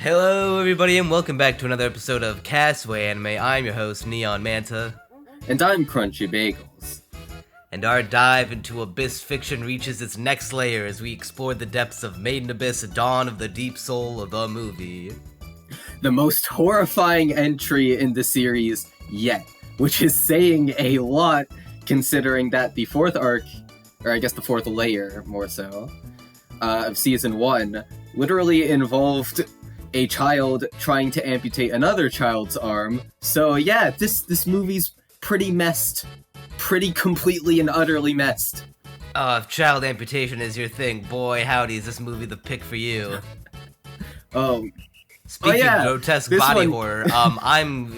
Hello everybody and welcome back to another episode of Castaway Anime. I'm your host, Neon Manta. And I'm Crunchy Bagels. And our dive into Abyss fiction reaches its next layer as we explore the depths of Made in Abyss, Dawn of the Deep Soul of the movie. The most horrifying entry in the series yet, which is saying a lot considering that the fourth arc, or I guess the fourth layer more so, of Season 1 literally involved a child trying to amputate another child's arm. So yeah, this movie's pretty messed. Pretty completely and utterly messed. If child amputation is your thing, boy howdy is this movie the pick for you. Speaking of grotesque body horror,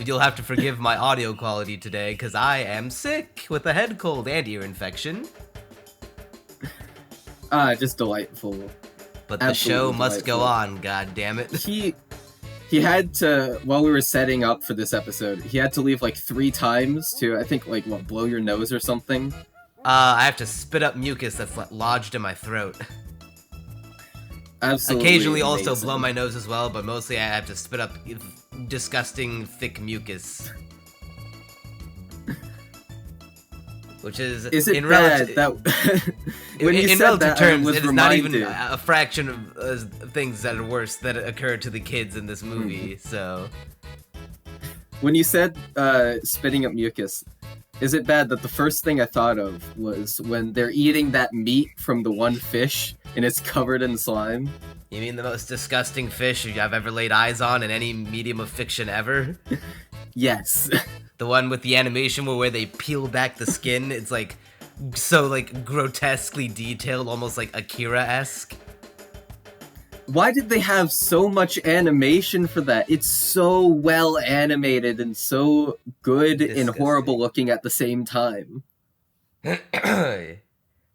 you'll have to forgive my audio quality today, because I am sick with a head cold and ear infection. Just delightful. But the show must go on, god damn it. He had to, while we were setting up for this episode, he had to leave like 3 times to, I think, blow your nose or something? I have to spit up mucus that's lodged in my throat. Absolutely Occasionally amazing. also blow my nose as well, but mostly I have to spit up disgusting, thick mucus. Which is it in bad relative, that when you in said relative that, terms, I was it is not even reminded. a fraction of things that are worse that occur to the kids in this movie. So, When you said spitting up mucus, is it bad that the first thing I thought of was when they're eating that meat from the one fish and it's covered in slime? you mean the most disgusting fish I've ever laid eyes on in any medium of fiction ever? Yes. The one with the animation where they peel back the skin, it's so grotesquely detailed, almost like Akira-esque. Why did they have so much animation for that? It's so well animated and so good and horrible looking at the same time.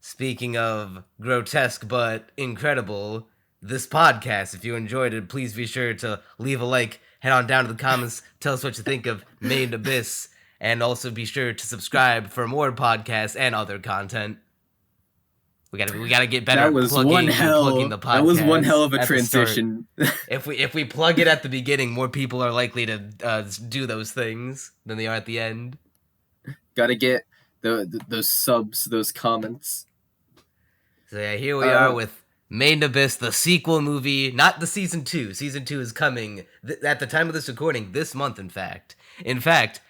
Speaking of grotesque but incredible, this podcast, if you enjoyed it, please be sure to leave a like, head on down to the comments, tell us what you think of Made in Abyss, and also be sure to subscribe for more podcasts and other content. We gotta get better at plugging the podcast. That was one hell of a transition. If we plug it at the beginning, more people are likely to do those things than they are at the end. Gotta get those subs, those comments. So yeah, here we are with Made in Abyss, the sequel movie, not the Season 2. Season 2 is coming at the time of this recording, this month, in fact. In fact,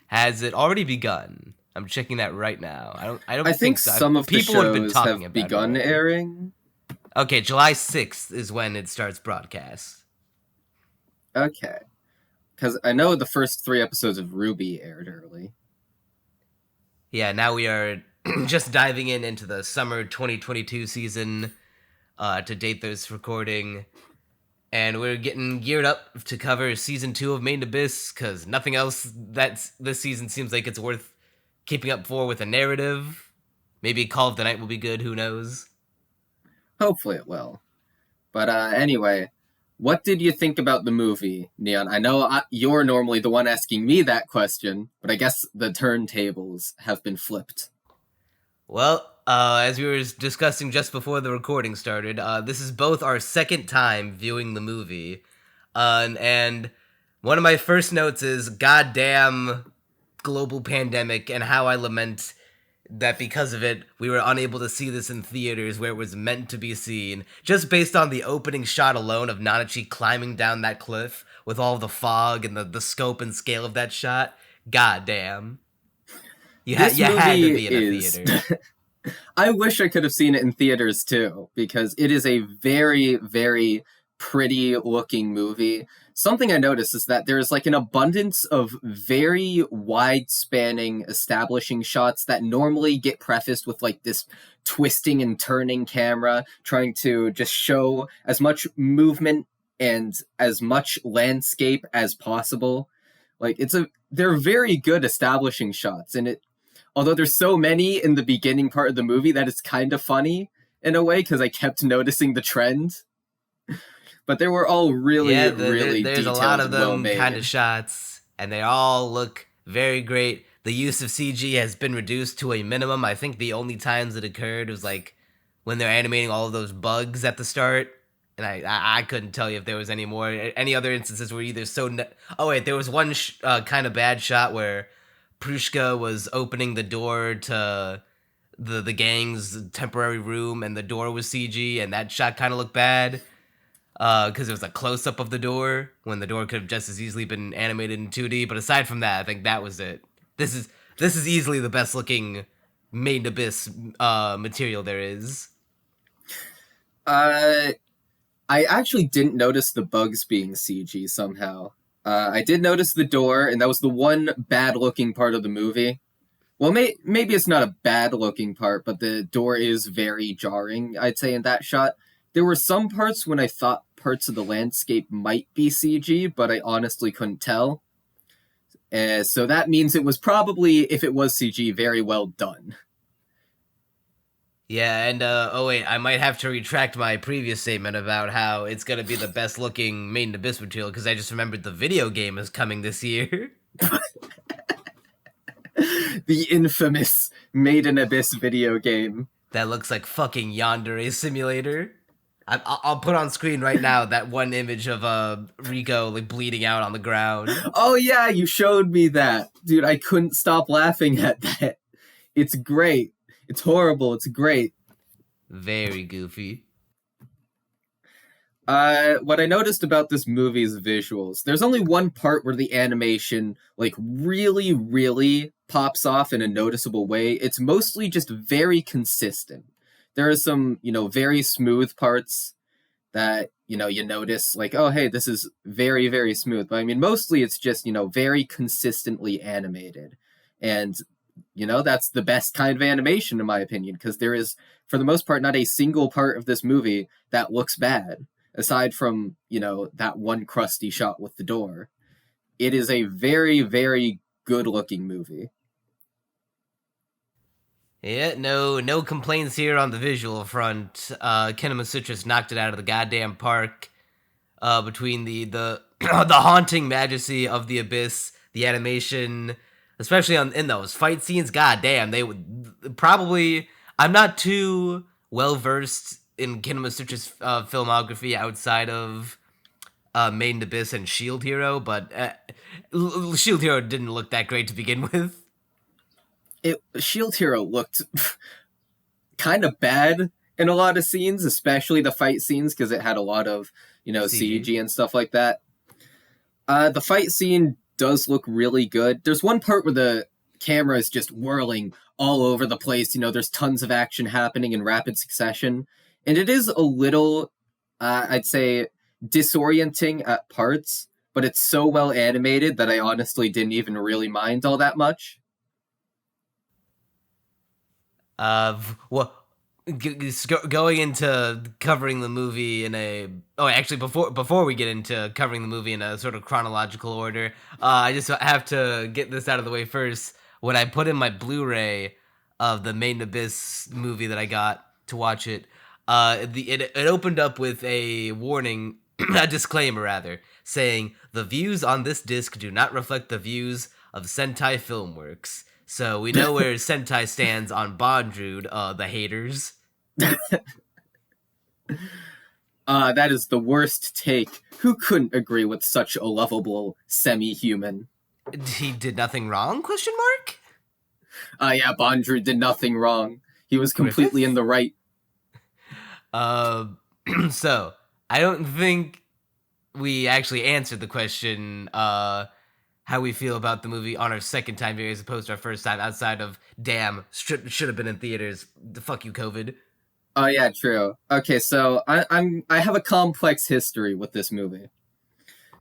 has it already begun? I'm checking that right now. I think so. Some of people the have been shows talking have about begun it. airing. Okay, July 6th is when it starts broadcast. Okay. Because I know the first 3 episodes of Ruby aired early. Yeah, now we are just diving into the summer 2022 season to date this recording. And we're getting geared up to cover Season 2 of Made in Abyss, because nothing else this season seems like it's worth keeping up for with a narrative. Maybe Call of the Night will be good, who knows? Hopefully it will. But anyway, what did you think about the movie, Neon? I know you're normally the one asking me that question, but I guess the turntables have been flipped. Well, as we were discussing just before the recording started, this is both our second time viewing the movie. And one of my first notes is, goddamn global pandemic, and how I lament that because of it, we were unable to see this in theaters where it was meant to be seen. Just based on the opening shot alone of Nanachi climbing down that cliff with all the fog and the scope and scale of that shot, goddamn. You had to be in a theater. I wish I could have seen it in theaters too, because it is a very, very pretty looking movie. Something I noticed is that there's an abundance of very wide spanning establishing shots that normally get prefaced with this twisting and turning camera, trying to just show as much movement and as much landscape as possible. Like they're very good establishing shots, and it although there's so many in the beginning part of the movie that it's kind of funny in a way because I kept noticing the trend. But they were all really, really there's a detailed lot of and well them made. kind of shots, and they all look very great. The use of CG has been reduced to a minimum. I think the only times it occurred was like when they're animating all of those bugs at the start, and I couldn't tell you if there was any more. Any other instances where either oh wait, there was one kind of bad shot where Prushka was opening the door to the gang's temporary room, and the door was CG, and that shot kind of looked bad because it was a close up of the door when the door could have just as easily been animated in 2D. But aside from that, I think that was it. This is easily the best looking Made in Abyss material there is. I actually didn't notice the bugs being CG somehow. I did notice the door, and that was the one bad-looking part of the movie. Well, maybe it's not a bad-looking part, but the door is very jarring, I'd say, in that shot. There were some parts when I thought parts of the landscape might be CG, but I honestly couldn't tell. So that means it was probably, if it was CG, very well done. Yeah, and oh wait, I might have to retract my previous statement about how it's gonna be the best looking Made in Abyss material because I just remembered the video game is coming this year. The infamous Made in Abyss video game. That looks like fucking Yandere Simulator. I'll put on screen right now that one image of Rico like bleeding out on the ground. Oh yeah, you showed me that. Dude, I couldn't stop laughing at that. It's great. It's horrible. It's great. Very goofy. What I noticed about this movie's visuals, there's only one part where the animation like really, really pops off in a noticeable way. It's mostly just very consistent. There are some, very smooth parts that, you notice like, oh, hey, this is very, very smooth. But I mean, mostly it's just, very consistently animated. And, that's the best kind of animation, in my opinion, because there is, for the most part, not a single part of this movie that looks bad, aside from, that one crusty shot with the door. It is a very, very good-looking movie. Yeah, no complaints here on the visual front. Kinema Citrus knocked it out of the goddamn park. Between the the haunting majesty of the Abyss, the animation, especially in those fight scenes. Goddamn, they would probably. I'm not too well versed in Kinema Citrus filmography outside of Made in Abyss and Shield Hero, but Shield Hero didn't look that great to begin with. Shield Hero looked kind of bad in a lot of scenes, especially the fight scenes, because it had a lot of, CG and stuff like that. The fight scene does look really good. There's one part where the camera is just whirling all over the place. There's tons of action happening in rapid succession. And it is a little, I'd say, disorienting at parts, but it's so well animated that I honestly didn't even really mind all that much. Well, going into covering the movie in a actually before we get into covering the movie in a sort of chronological order, I just have to get this out of the way first. When I put in my Blu-ray of the Made in Abyss movie that I got to watch it, it opened up with a warning, a disclaimer rather, saying the views on this disc do not reflect the views of Sentai Filmworks. So we know where Sentai stands on Bondrewd, the haters. That is the worst take. Who couldn't agree with such a lovable semi-human? He did nothing wrong? ? Yeah, Bondrewd did nothing wrong. He was completely in the right. So, I don't think we actually answered the question, how we feel about the movie on our second time here as opposed to our first time, outside of, damn, should have been in theaters. Fuck you, COVID. Oh yeah, true. Okay, so I have a complex history with this movie.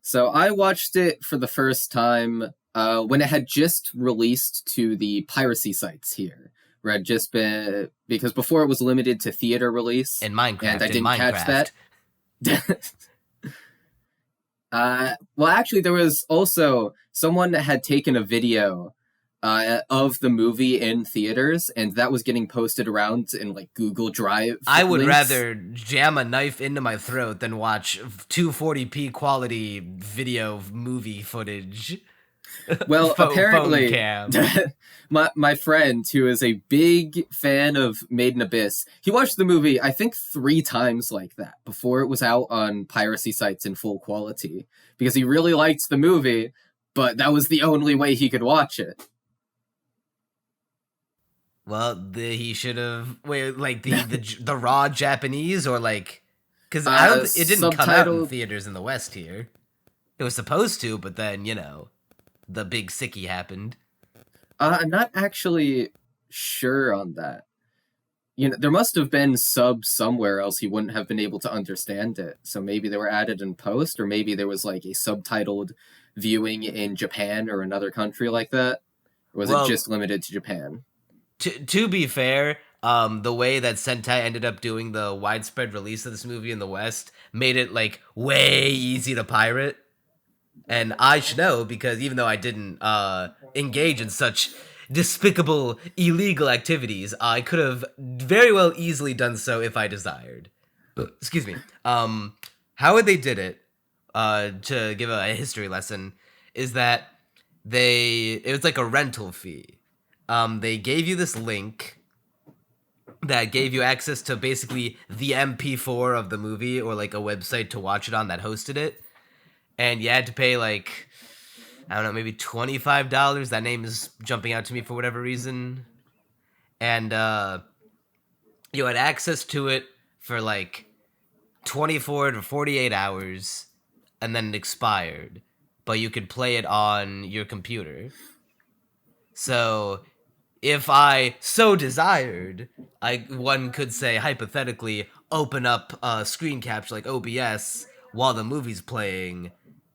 So I watched it for the first time when it had just released to the piracy sites here, where it had just been, because before it was limited to theater release. And Minecraft. And I didn't catch that. Well, actually, there was also someone that had taken a video of the movie in theaters, and that was getting posted around in like Google Drive I would links. rather jam a knife into my throat than watch 240p quality video movie footage. Well, Phone apparently, cam. my friend, who is a big fan of Made in Abyss, he watched the movie I think 3 times like that before it was out on piracy sites in full quality because he really liked the movie, but that was the only way he could watch it. Well, he should have wait like the raw Japanese or like because I don't it didn't come out in Subtitled. theaters in the West here. It was supposed to, but then the big sickie happened. I'm not actually sure on that. There must have been subs somewhere else he wouldn't have been able to understand it. So maybe they were added in post, or maybe there was like a subtitled viewing in Japan or another country like that. Or was it Well, just limited to Japan? to be fair, the way that Sentai ended up doing the widespread release of this movie in the West made it like way easy to pirate. And I should know because even though I didn't engage in such despicable illegal activities, I could have very well easily done so if I desired. Excuse me. How they did it, to give a history lesson, is that it was like a rental fee. They gave you this link that gave you access to basically the MP4 of the movie or like a website to watch it on that hosted it, and you had to pay like I don't know, maybe $25. That name is jumping out to me for whatever reason, and you had access to it for like 24 to 48 hours, and then it expired, but you could play it on your computer. So if I so desired, one could say hypothetically open up a screen capture like OBS while the movie's playing,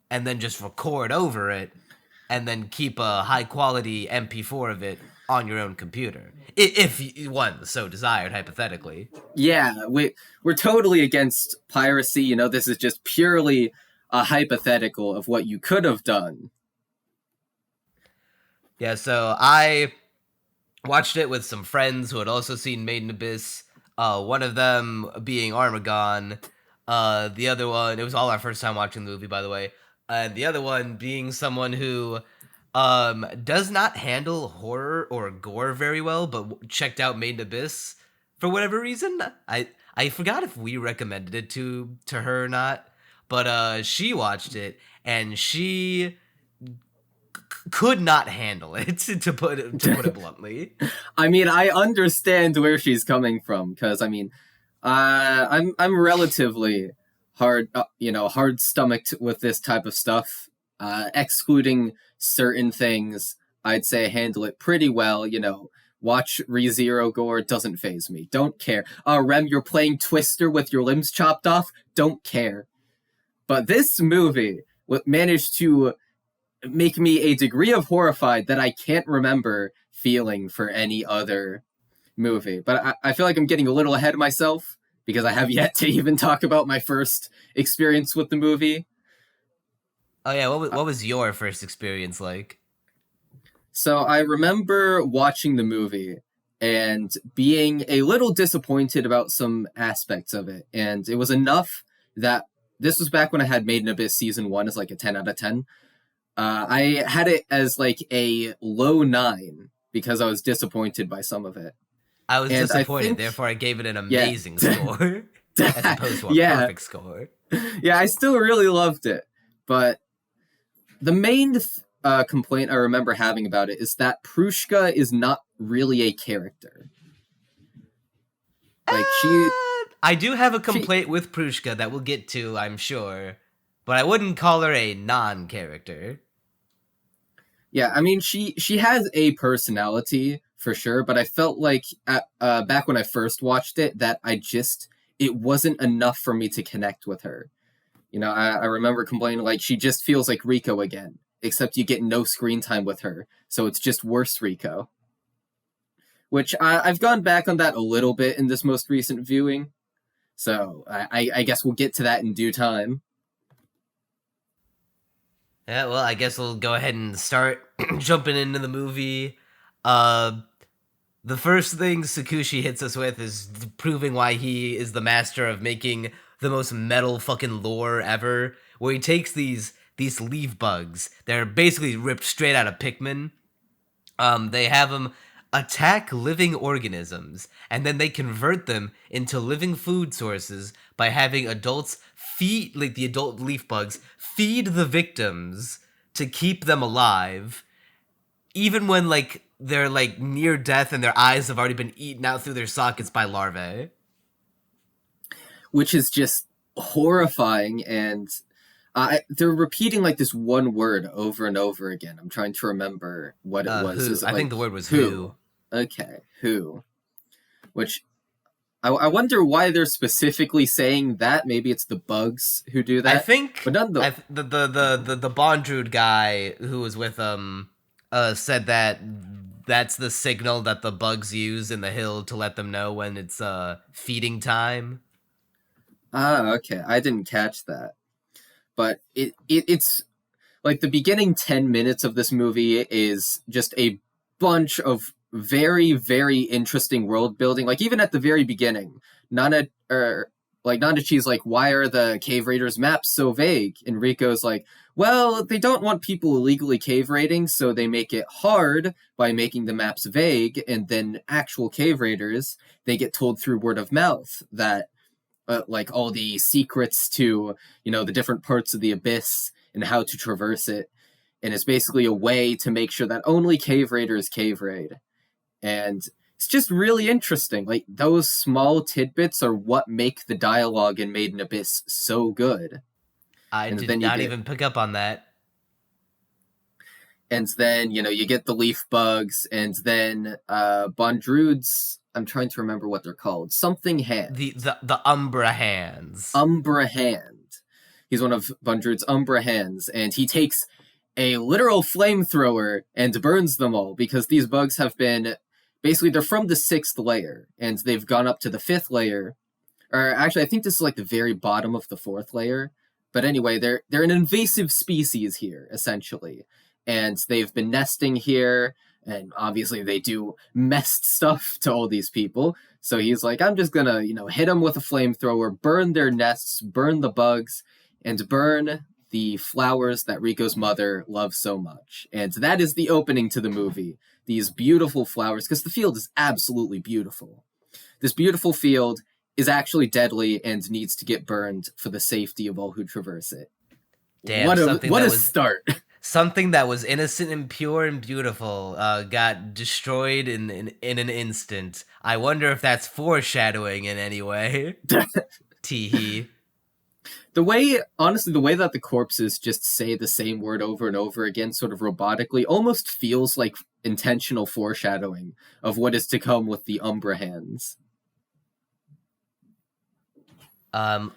and then just record over it, and then keep a high quality MP4 of it on your own computer, if one so desired, hypothetically. Yeah, we're totally against piracy. This is just purely a hypothetical of what you could have done. Yeah, so I watched it with some friends who had also seen Made in Abyss. One of them being Armagon. The other one, it was all our first time watching the movie, by the way. And the other one being someone who does not handle horror or gore very well, but checked out Made in Abyss for whatever reason. I forgot if we recommended it to her or not, but she watched it and she could not handle it to put it bluntly. I mean, I understand where she's coming from because I mean, I'm relatively hard stomached with this type of stuff. Excluding certain things, I'd say I handle it pretty well. Watch ReZero gore doesn't phase me. Don't care. Rem, you're playing Twister with your limbs chopped off. Don't care. But this movie managed to make me a degree of horrified that I can't remember feeling for any other movie. But I feel like I'm getting a little ahead of myself because I have yet to even talk about my first experience with the movie. Oh yeah, what was your first experience like? So I remember watching the movie and being a little disappointed about some aspects of it. And it was enough that this was back when I had Made in Abyss season 1 as like a 10 out of 10. I had it as like a low 9 because I was disappointed by some of it. I was And disappointed, therefore I gave it an yeah. amazing score as opposed to a Yeah. perfect score. Yeah, I still really loved it. But the main complaint I remember having about it is that Prushka is not really a character. Like I do have a complaint with Prushka that we'll get to, I'm sure, but I wouldn't call her a non-character. Yeah, I mean she has a personality for sure, but I felt like back when I first watched it that it wasn't enough for me to connect with her. I remember complaining like she just feels like Rico again, except you get no screen time with her, so it's just worse Rico. Which I've gone back on that a little bit in this most recent viewing, so I guess we'll get to that in due time. Yeah, well, I guess we'll go ahead and start jumping into the movie. Uh, the first thing Tsukushi hits us with is proving why he is the master of making the most metal fucking lore ever. Where he takes these leaf bugs, they're basically ripped straight out of Pikmin. They have them attack living organisms, and then they convert them into living food sources by having adults feed, like the adult leaf bugs, feed the victims to keep them alive, even when like they're like near death and their eyes have already been eaten out through their sockets by larvae. Which is just horrifying. And they're repeating like this one word over and over again. I'm trying to remember what it was. Who? Is it I think like the word was who? who. Okay, who? Which I wonder why they're specifically saying that. Maybe it's the bugs who do I that. think But none the the Bondrewd guy who was with said that that's the signal that the bugs use in the hill to let them know when it's feeding time. okay. I didn't catch that. But it's like the beginning 10 minutes of this movie is just a bunch of very, very interesting world building. Like even at the very beginning, Nanachi's like, why are the cave raiders maps so vague? And Rico's like, well, they don't want people illegally cave raiding, so they make it hard by making the maps vague, and then actual cave raiders, they get told through word of mouth that like all the secrets to the different parts of the abyss and how to traverse it, and it's basically a way to make sure that only cave raiders cave raid. And it's just really interesting. Like those small tidbits are what make the dialogue in Made in Abyss so good. I And did then you not get even pick up on that. and then you get the leaf bugs, and then Bondrewd's, I'm trying to remember what they're called. Something hand. The Umbra hands. Umbra hand. He's one of Bondrewd's Umbra hands, and he takes a literal flamethrower and burns them all because these bugs have been basically they're from the 6th layer and they've gone up to the 5th layer. Or actually, I think this is like the very bottom of the 4th layer. But anyway, they're an invasive species here essentially, and they've been nesting here. And obviously, they do messed stuff to all these people. So he's like, I'm just gonna, hit them with a flamethrower, burn their nests, burn the bugs, and burn the flowers that Rico's mother loves so much. And that is the opening to the movie. These beautiful flowers, because the field is absolutely beautiful. This beautiful field is actually deadly and needs to get burned for the safety of all who traverse it. Damn, what a start. Something that was innocent and pure and beautiful got destroyed in an instant. I wonder if that's foreshadowing in any way. Teehee. The way that the corpses just say the same word over and over again, sort of robotically, almost feels like intentional foreshadowing of what is to come with the Umbra hands. Oh,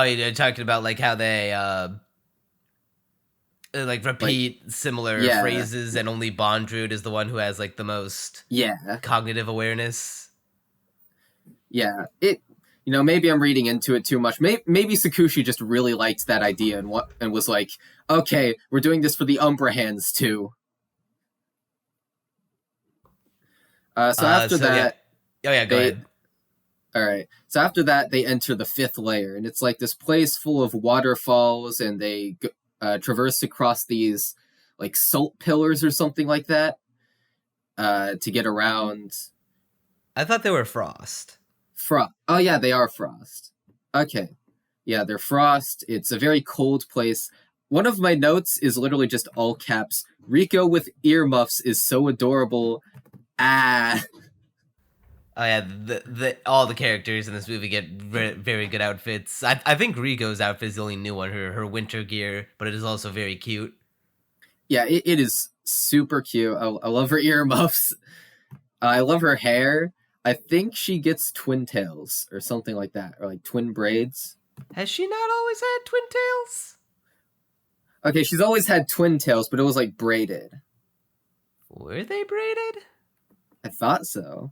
you're talking about like how they like repeat similar phrases, and only Bondrewd is the one who has like the most cognitive awareness. Yeah, maybe I'm reading into it too much. Maybe Tsukushi just really liked that idea and was like, okay, we're doing this for the Umbra hands too. So after that, go ahead. All right. So after that, they enter the 5th layer, and it's like this place full of waterfalls, and they traverse across these like salt pillars or something like that to get around. I thought they were frost. Oh yeah, they are frost. Okay. Yeah, they're frost. It's a very cold place. One of my notes is literally just all caps. Rico with earmuffs is so adorable. Ah. Oh yeah, all the characters in this movie get very good outfits. I think Rico's outfit is the only new one, her winter gear, but it is also very cute. Yeah, it is super cute. I love her earmuffs. I love her hair. I think she gets twin tails or something like that, or like twin braids. Has she not always had twin tails? Okay, she's always had twin tails, but it was like braided. Were they braided? I thought so.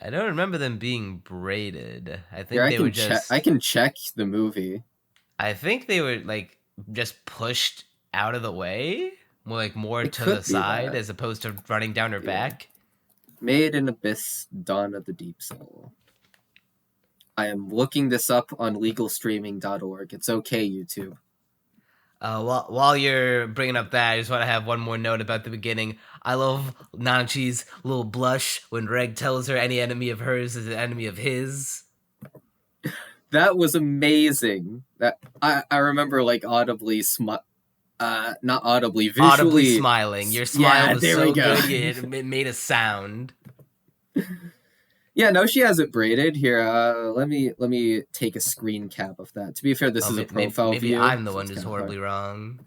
I don't remember them being braided. I think they were just... I can check the movie. I think they were like just pushed out of the way, more It to the could be side that. as opposed to running down her Yeah. back. Made in Abyss, Dawn of the Deep Soul. I am looking this up on legalstreaming.org. It's okay, YouTube. While you're bringing up that, I just want to have one more note about the beginning. I love Nanachi's little blush when Reg tells her any enemy of hers is an enemy of his. That was amazing. That I remember like audibly not audibly, Audibly visually. smiling. Your smile Yeah, was there we so go. good, it made a sound. Yeah, no, she has it braided. Here, let me take a screen cap of that. To be fair, this is a profile Maybe view, I'm the so one it's who's kind of horribly hard. wrong.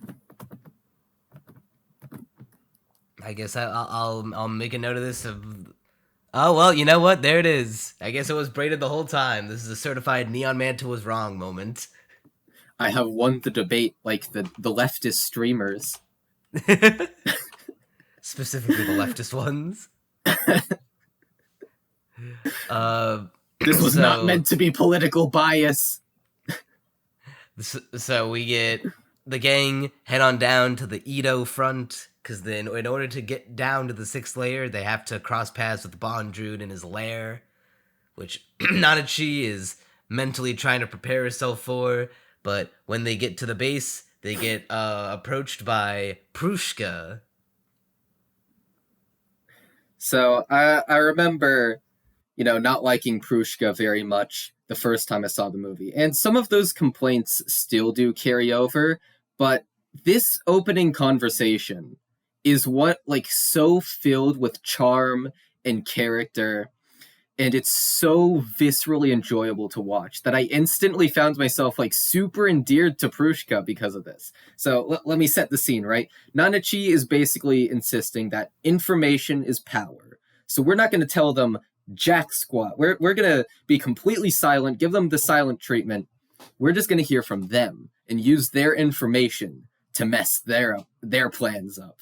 I guess I'll make a note of this. Oh well, you know what? There it is. I guess it was braided the whole time. This is a certified Neon Manta was wrong moment. I have won the debate like the leftist streamers. Specifically the leftist ones. This was not So meant to be political bias. so we get the gang head on down to the Edo front because then in order to get down to the 6th layer, they have to cross paths with Bondrewd in his lair, which Nanachi is mentally trying to prepare herself for. But when they get to the base, they get approached by Prushka. So I remember, not liking Prushka very much the first time I saw the movie. And some of those complaints still do carry over, but this opening conversation is what like so filled with charm and character, and it's so viscerally enjoyable to watch that I instantly found myself like super endeared to Prushka because of this. So let me set the scene, right? Nanachi is basically insisting that information is power. So we're not going to tell them jack squat. We're going to be completely silent, give them the silent treatment. We're just going to hear from them and use their information to mess their plans up.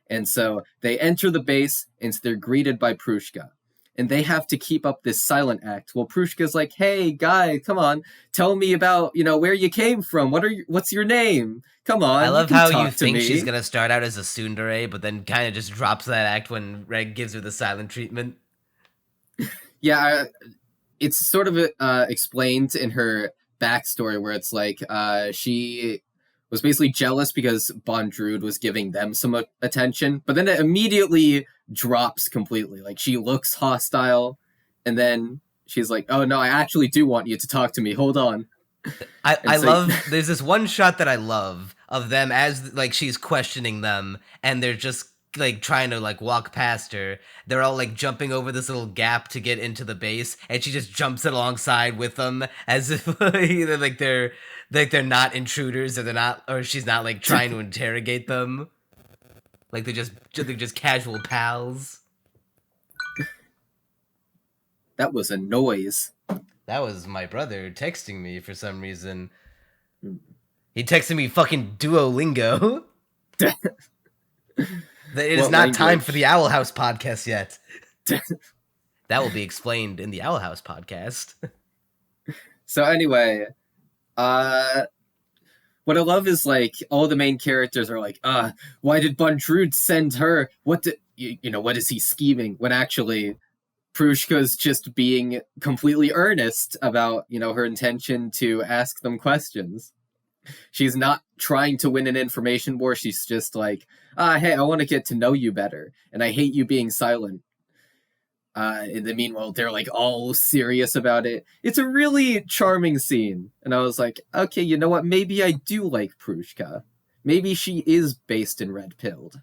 And so they enter the base and they're greeted by Prushka. And they have to keep up this silent act. Well, Prushka's like, "Hey, guy, come on, tell me about where you came from. What's your name? Come I on, you love can how talk you to think me." she's gonna start out as a tsundere, but then kind of just drops that act when Reg gives her the silent treatment. Yeah, it's sort of explained in her backstory where it's like she was basically jealous because Bondrewd was giving them some attention, but then it immediately drops completely. Like she looks hostile, and then she's like, "Oh no, I actually do want you to talk to me. Hold on." I And so, love. There's this one shot that I love of them as like she's questioning them, and they're just like trying to like walk past her. They're all like jumping over this little gap to get into the base, and she just jumps it alongside with them as if either they're not intruders or they're not, or she's not like trying to interrogate them. Like they're just casual pals. that was a noise. That was my brother texting me for some reason. He texted me fucking Duolingo. It is What not time language? for the Owl House podcast yet. That will be explained in the Owl House podcast. So anyway, what I love is like all the main characters are like, why did Bondrewd send her? What is he scheming? When actually Prushka's just being completely earnest about, her intention to ask them questions. She's not trying to win an information war. She's just like, hey, I want to get to know you better, and I hate you being silent. In the meanwhile, they're like all serious about it. It's a really charming scene. And I was like, okay, you know what? Maybe I do like Prushka. Maybe she is based in Red Pilled.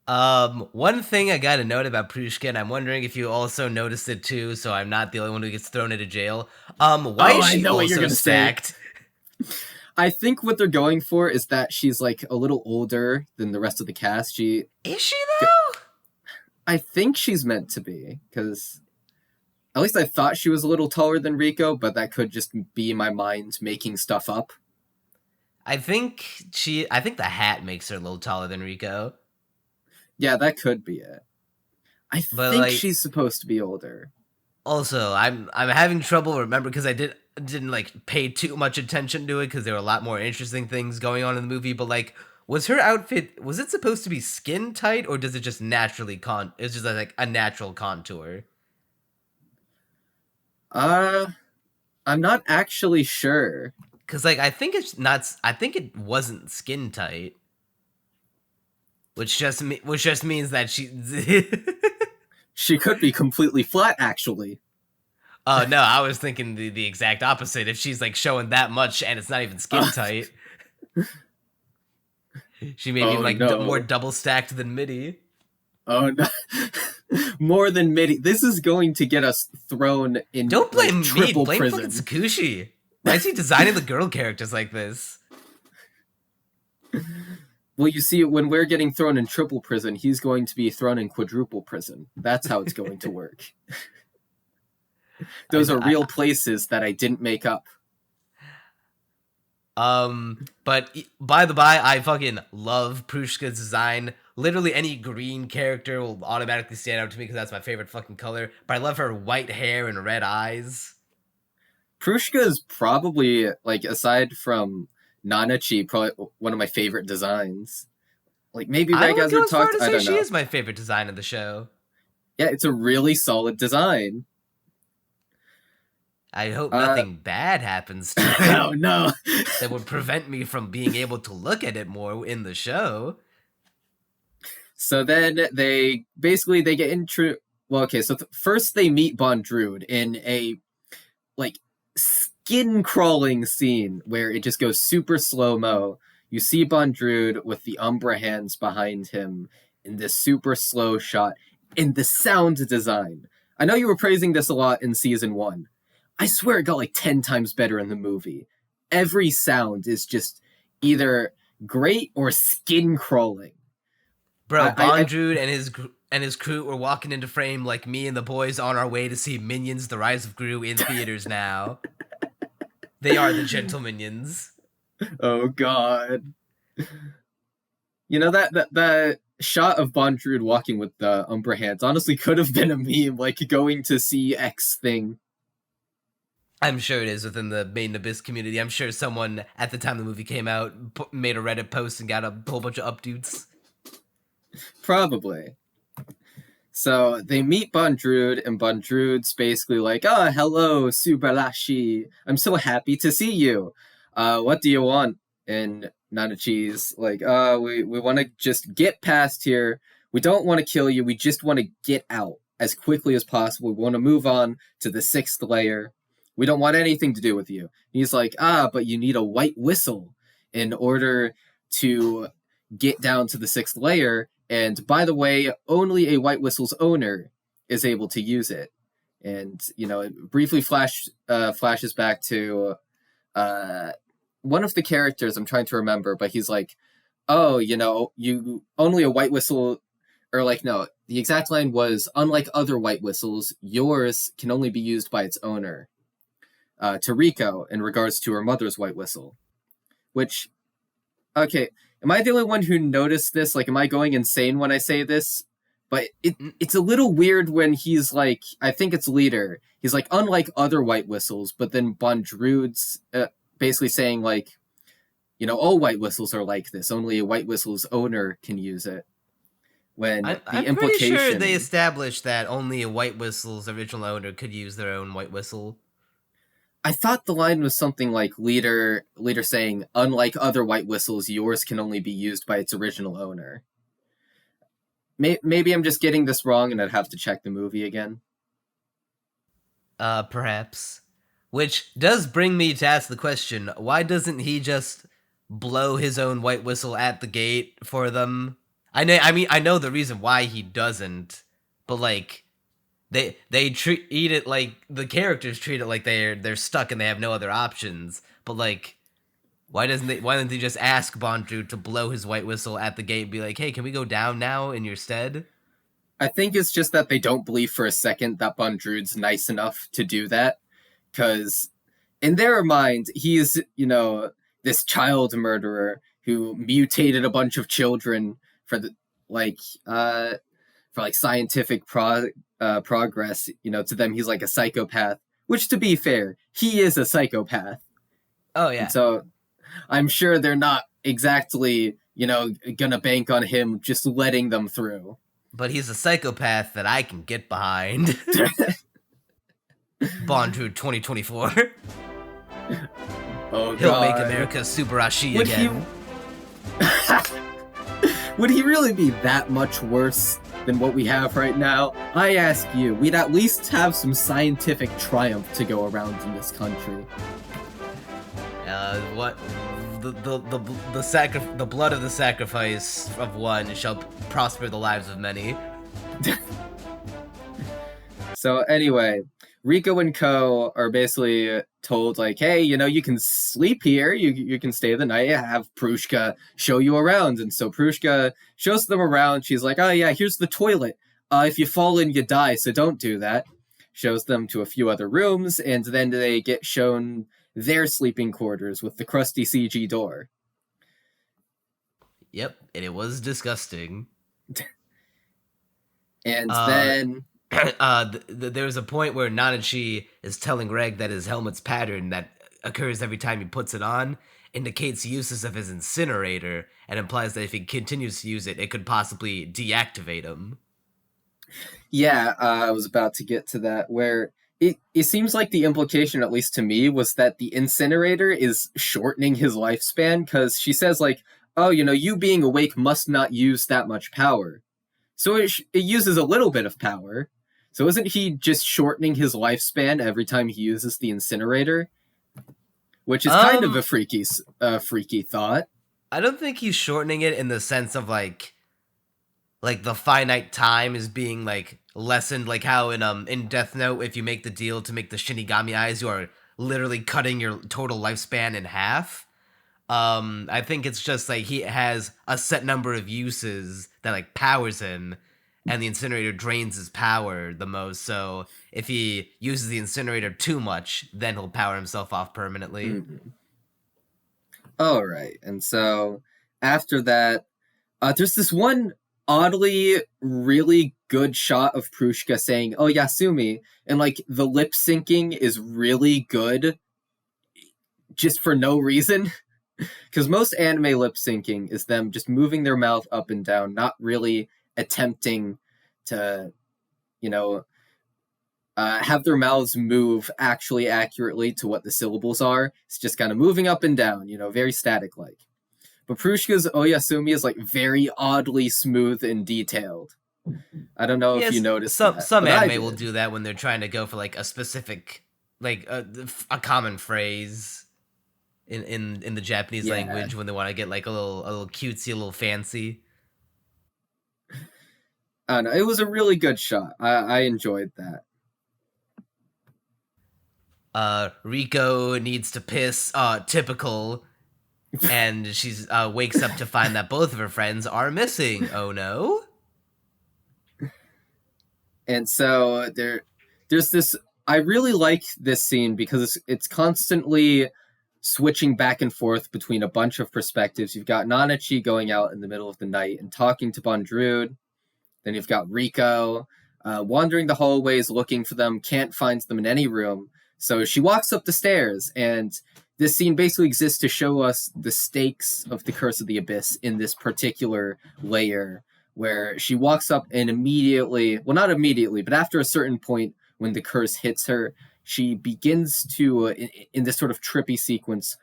One thing I got a note about Prushka, and I'm wondering if you also noticed it too, so I'm not the only one who gets thrown into jail. Why is I she know what you're also gonna say. stacked? I think what they're going for is that she's like a little older than the rest of the cast. Is she though? I think she's meant to be, because at least I thought she was a little taller than Rico, but that could just be my mind making stuff up. I think the hat makes her a little taller than Rico. Yeah, that could be it. I But think like, she's supposed to be older. also, I'm having trouble remember because didn't like pay too much attention to it because there were a lot more interesting things going on in the movie. But like, was her outfit, was it supposed to be skin tight, or does it just naturally it's just like a natural contour? Uh, I'm not actually sure. Because like I think it's not. I think it wasn't skin tight, which just means that she. She could be completely flat, actually. Oh no, I was thinking the exact opposite. If she's like showing that much and it's not even skin tight, she may be Oh like more no. double stacked than Midi. Oh no. More than midi. This is going to get us thrown in Don't like blame me. triple Blame fucking prison. Tsukushi. Why is he designing the girl characters like this? Well, you see, when we're getting thrown in triple prison, he's going to be thrown in quadruple prison. That's how it's going to work. Those are real places that I didn't make up. But by the by, I fucking love Prushka's design. Literally any green character will automatically stand out to me because that's my favorite fucking color. But I love her white hair and red eyes. Prushka is probably, like, aside from Nanachi, probably one of my favorite designs. Like, maybe I would go Raygazer as far talked, to I say don't she know. is my favorite design of the show. Yeah, it's a really solid design. I hope nothing bad happens to it. Oh no. That would prevent me from being able to look at it more in the show. So then they get into, well, okay, so first they meet Bondrewd in a like skin crawling scene where it just goes super slow mo. You see Bondrewd with the Umbra hands behind him in this super slow shot. In the sound design, I know you were praising this a lot in season 1. I swear it got like 10 times better in the movie. Every sound is just either great or skin crawling. Bro, Bondrewd and his crew were walking into frame like me and the boys on our way to see Minions: The Rise of Gru in theaters now. They are the gentle minions. Oh god. You know that shot of Bondrewd walking with the Umbra hands honestly could have been a meme, like going to see X thing. I'm sure it is within the Maiden Abyss community. I'm sure someone at the time the movie came out made a Reddit post and got a whole bunch of updates. Probably. So they meet Bondrewd, and Bondrewd's basically like, "Oh, hello, Subarashi. I'm so happy to see you. What do you want?" And Nanachi's like, we want to just get past here. We don't want to kill you. We just want to get out as quickly as possible. We want to move on to the 6th layer. We don't want anything to do with you." He's like, but you need a white whistle in order to get down to the 6th layer. And by the way, only a white whistle's owner is able to use it. And, you know, it briefly flashes back to one of the characters, I'm trying to remember, but he's like, "Oh, you know, you only a white whistle," or like, no, the exact line was, "Unlike other white whistles, yours can only be used by its owner." To Riko in regards to her mother's white whistle. Which, okay, am I the only one who noticed this? Like, am I going insane when I say this? But it's a little weird when he's like, I think it's Leader. He's like, "Unlike other white whistles," but then Bondrewd's basically saying like, you know, all white whistles are like this. Only a white whistle's owner can use it. When I'm pretty sure they established that only a white whistle's original owner could use their own white whistle. I thought the line was something like Leader saying, "Unlike other white whistles, yours can only be used by its original owner." Maybe I'm just getting this wrong and I'd have to check the movie again. Perhaps. Which does bring me to ask the question, why doesn't he just blow his own white whistle at the gate for them? I know the reason why he doesn't, but like they treat it like the characters treat it like they're stuck and they have no other options. But like, why don't they just ask Bondrewd to blow his white whistle at the gate and be like, "Hey, can we go down now in your stead?" I think it's just that they don't believe for a second that Bondrewd's nice enough to do that, because in their mind he's, you know, this child murderer who mutated a bunch of children for the for like scientific progress. You know, to them he's like a psychopath, which, to be fair, he is a psychopath. Oh And yeah, so I'm sure they're not exactly, gonna bank on him just letting them through. but he's a psychopath that I can get behind. Bondrewd 2024. Oh He'll make god. America Subarashi Would again. Would he really be that much worse than what we have right now? I ask you, we'd at least have some scientific triumph to go around in this country. What? The blood of the sacrifice of one shall prosper the lives of many. So anyway, Rico and Co are basically told like, hey, you can sleep here, you can stay the night, have Prushka show you around. And so Prushka shows them around. She's like, oh yeah, here's the toilet. If you fall in, you die, so don't do that. Shows them to a few other rooms, and then they get shown their sleeping quarters with the crusty CG door. Yep, and it was disgusting. And then there's a point where Nanachi is telling Reg that his helmet's pattern that occurs every time he puts it on indicates uses of his incinerator and implies that if he continues to use it, it could possibly deactivate him. Yeah, I was about to get to that, where it seems like the implication, at least to me, was that the incinerator is shortening his lifespan, because she says, like, oh, you being awake must not use that much power. So it uses a little bit of power. So isn't he just shortening his lifespan every time he uses the incinerator? Which is kind of a freaky thought. I don't think he's shortening it in the sense of like the finite time is being like lessened, like how in Death Note, if you make the deal to make the Shinigami eyes, you are literally cutting your total lifespan in half. I think it's just like he has a set number of uses that like powers him, and the incinerator drains his power the most. So if he uses the incinerator too much, then he'll power himself off permanently. Mm-hmm. All right, and so after that, there's this one oddly really good shot of Prushka saying, "Oh, Yasumi," and like the lip syncing is really good, just for no reason. Because most anime lip syncing is them just moving their mouth up and down, not really attempting to, have their mouths move actually accurately to what the syllables are. It's just kind of moving up and down, very static-like. But Prushka's Oyasumi is like very oddly smooth and detailed. I don't know if you noticed that. Some anime will do that when they're trying to go for like a specific, like a common phrase in the Japanese language, when they want to get like a little cutesy, a little fancy. I don't know. It was a really good shot. I enjoyed that. Rico needs to piss. Typical. And she's wakes up to find that both of her friends are missing. Oh no. And so there's this. I really like this scene because it's constantly switching back and forth between a bunch of perspectives. You've got Nanachi going out in the middle of the night and talking to Bondrewd. Then you've got Rico wandering the hallways looking for them, can't find them in any room. So she walks up the stairs, and this scene basically exists to show us the stakes of the Curse of the Abyss in this particular layer, where she walks up and immediately, well, not immediately, but after a certain point when the curse hits her, she begins to, in this sort of trippy sequence,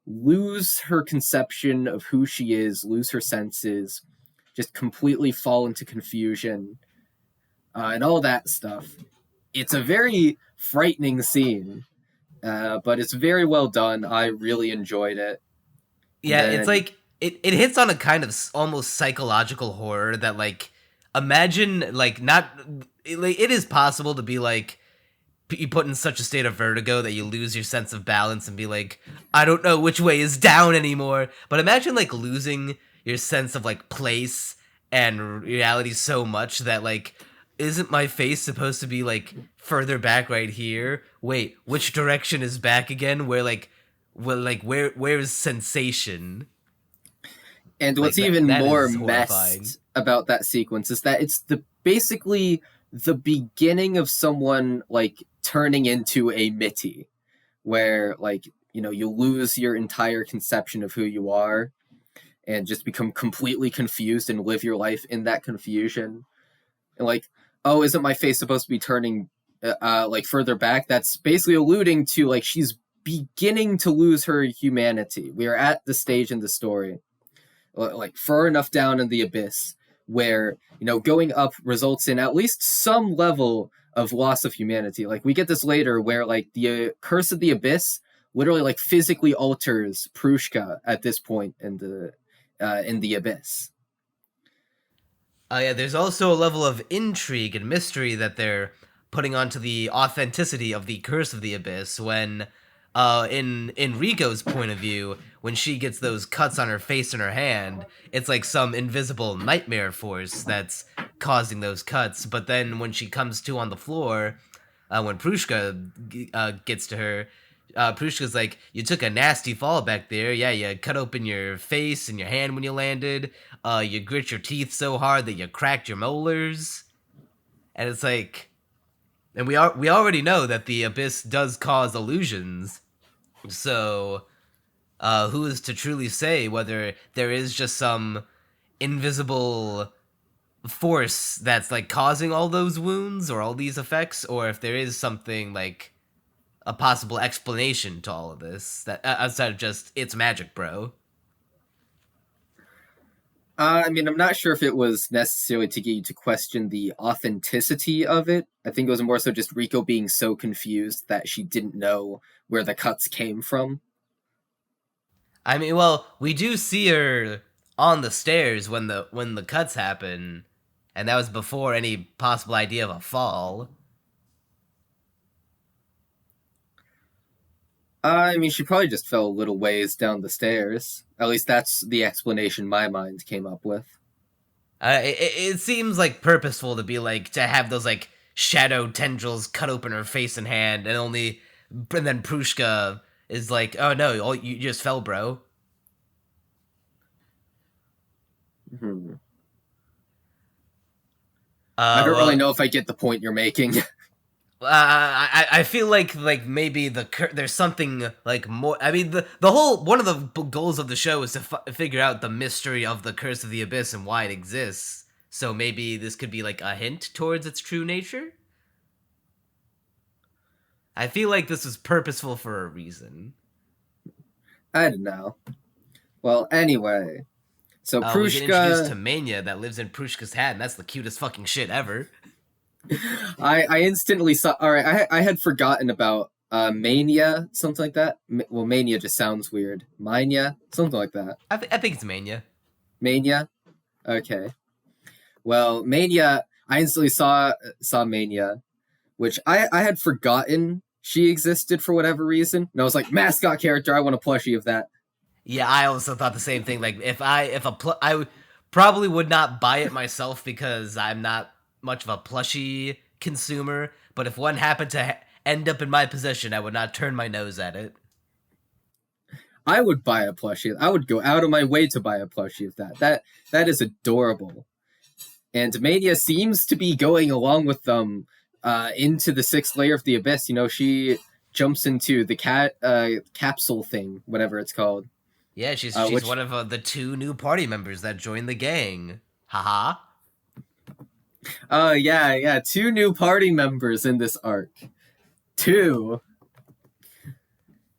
lose her conception of who she is, lose her senses, just completely fall into confusion, and all that stuff. It's a very frightening scene, but it's very well done. I really enjoyed it. Yeah, it's like, it hits on a kind of almost psychological horror that, like, imagine, like, it is possible to be, like, you put in such a state of vertigo that you lose your sense of balance and be like, I don't know which way is down anymore. But imagine, like, losing your sense of, like, place and reality so much that, like, isn't my face supposed to be, like, further back right here? Wait, which direction is back again? Where is sensation? And what's even more messed about that sequence is that it's basically the beginning of someone, like, turning into a Mitty, where like you lose your entire conception of who you are and just become completely confused and live your life in that confusion. And like, oh, isn't my face supposed to be turning like further back? That's basically alluding to like she's beginning to lose her humanity. We are at the stage in the story, like far enough down in the abyss, where going up results in at least some level of loss of humanity. Like we get this later, where like the curse of the abyss literally like physically alters Prushka at this point in the abyss. Yeah, there's also a level of intrigue and mystery that they're putting onto the authenticity of the Curse of the Abyss when, in Riko's point of view, when she gets those cuts on her face and her hand, it's like some invisible nightmare force that's causing those cuts. But then when she comes to on the floor, when Prushka gets to her, Prushka's like, you took a nasty fall back there. Yeah, you cut open your face and your hand when you landed. You grit your teeth so hard that you cracked your molars. And it's like, and we already know that the abyss does cause illusions. So, who is to truly say whether there is just some invisible force that's like causing all those wounds or all these effects, or if there is something like a possible explanation to all of this that outside of just it's magic, bro. I mean, I'm not sure if it was necessarily to get you to question the authenticity of it. I think it was more so just Riko being so confused that she didn't know where the cuts came from. I mean, well, we do see her on the stairs when the cuts happen, and that was before any possible idea of a fall. I mean, she probably just fell a little ways down the stairs. At least that's the explanation my mind came up with. It seems like purposeful to be like to have those like shadow tendrils cut open her face and hand, and then Prushka is like, oh no, you just fell, bro. Hmm. I don't really Well, know if I get the point you're making. I feel like maybe there's something like more. I mean, the whole one of the goals of the show is to figure out the mystery of the Curse of the Abyss and why it exists. So maybe this could be like a hint towards its true nature. I feel like this is purposeful for a reason. I don't know. Well, anyway, so We get introduced to Prushka, Mania that lives in Prushka's hat, and that's the cutest fucking shit ever. I instantly saw. All right, I had forgotten about Mania, something like that. Well, Mania just sounds weird. Mania, something like that. I think it's Mania. Mania. Okay. Well, Mania. I instantly saw Mania, which I had forgotten she existed for whatever reason, and I was like, mascot character. I want a plushie of that. Yeah, I also thought the same thing. Like I probably would not buy it myself because I'm not much of a plushie consumer. But if one happened to end up in my possession, I would not turn my nose at it. I would buy a plushie. I would go out of my way to buy a plushie of that. That is adorable. And Mania seems to be going along with them into the sixth layer of the abyss. She jumps into the capsule thing, whatever it's called. Yeah, she's Which, one of the two new party members that joined the gang. Haha. yeah, two new party members in this arc. Two.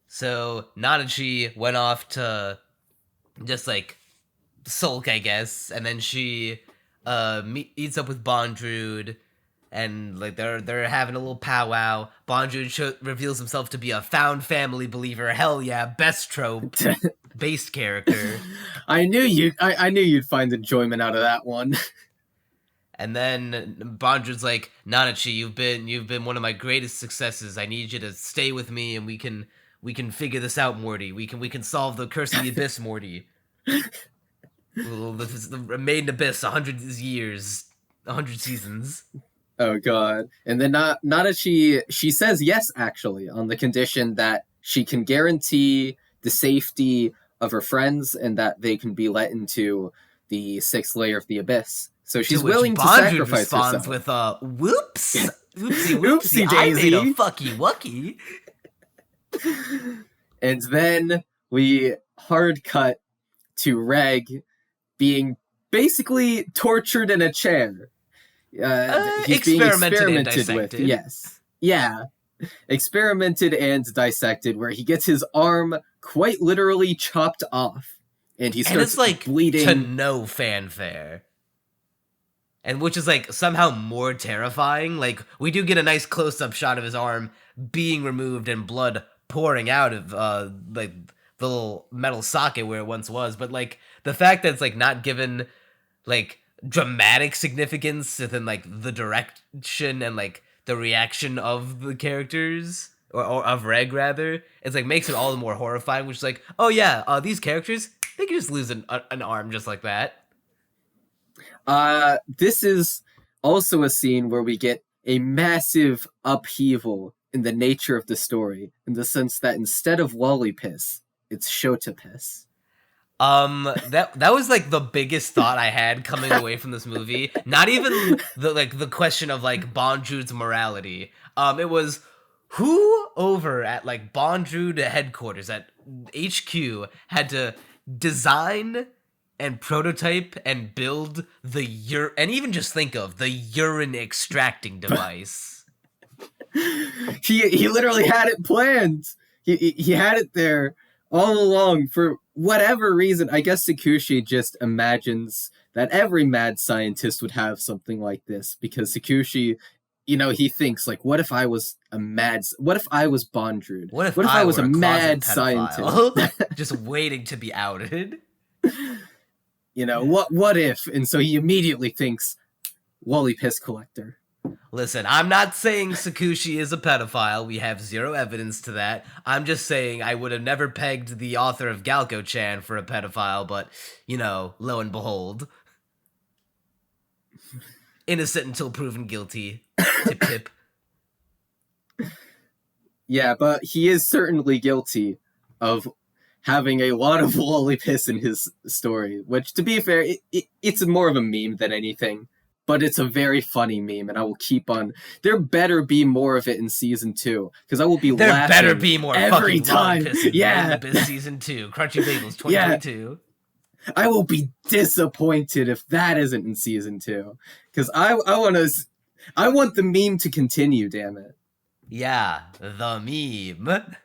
So Nanachi went off to just like sulk, I guess, and then she eats up with Bondrewd, and like they're having a little powwow. Bondrewd reveals himself to be a found family believer. Hell yeah, best trope, based character. I knew you'd find enjoyment out of that one. And then Bondrewd's like, Nanachi, you've been one of my greatest successes. I need you to stay with me, and we can figure this out, Morty. We can solve the Curse of the Abyss, Morty. The Maiden Abyss, 100 years, 100 seasons. Oh god. And then Nanachi, she says yes, actually, on the condition that she can guarantee the safety of her friends and that they can be let into the sixth layer of the abyss. So To she's which willing to Bondrewd sacrifice responds herself. with a whoops, oopsie Oopsie whoopsie, I made a daisy. fucky wucky. And then we hard cut to Reg being basically tortured in a chair. He's being Experimented and experimented with. dissected. Yes. Yeah. Experimented and dissected, where he gets his arm quite literally chopped off. And he And starts it's like bleeding. to no fanfare. And which is like somehow more terrifying. Like we do get a nice close-up shot of his arm being removed and blood pouring out of like the little metal socket where it once was, but like the fact that it's like not given like dramatic significance within like the direction and like the reaction of the characters or of Reg rather, it's like makes it all the more horrifying, which is like, oh yeah, these characters, they can just lose an arm just like that. This is also a scene where we get a massive upheaval in the nature of the story, in the sense that instead of Wally piss, it's Shota piss. That was like the biggest thought I had coming away from this movie. Not even the question of like Bondrewd's morality. It was who over at like Bondrewd headquarters at HQ had to design and prototype and build the and even just think of the urine extracting device. He literally had it planned. He had it there all along for whatever reason. I guess Sakushi just imagines that every mad scientist would have something like this, because Sakushi, he thinks like, what if I was Bondrewd? What if I was were a mad scientist? Just waiting to be outed? What if? And so he immediately thinks Wally Piss Collector. Listen, I'm not saying Sakushi is a pedophile. We have zero evidence to that. I'm just saying I would have never pegged the author of Galco-chan for a pedophile, but, lo and behold. Innocent until proven guilty. Tip tip. Yeah, but he is certainly guilty of having a lot of Wally Piss in his story, which, to be fair, it's more of a meme than anything. But it's a very funny meme, and I will keep on. There better be more of it in season 2, because I will be laughing. There better be more every fucking time. Yeah, season 2, Crunchy Bagels 2022. Yeah. I will be disappointed if that isn't in season 2, because I want the meme to continue. Damn it. Yeah, the meme.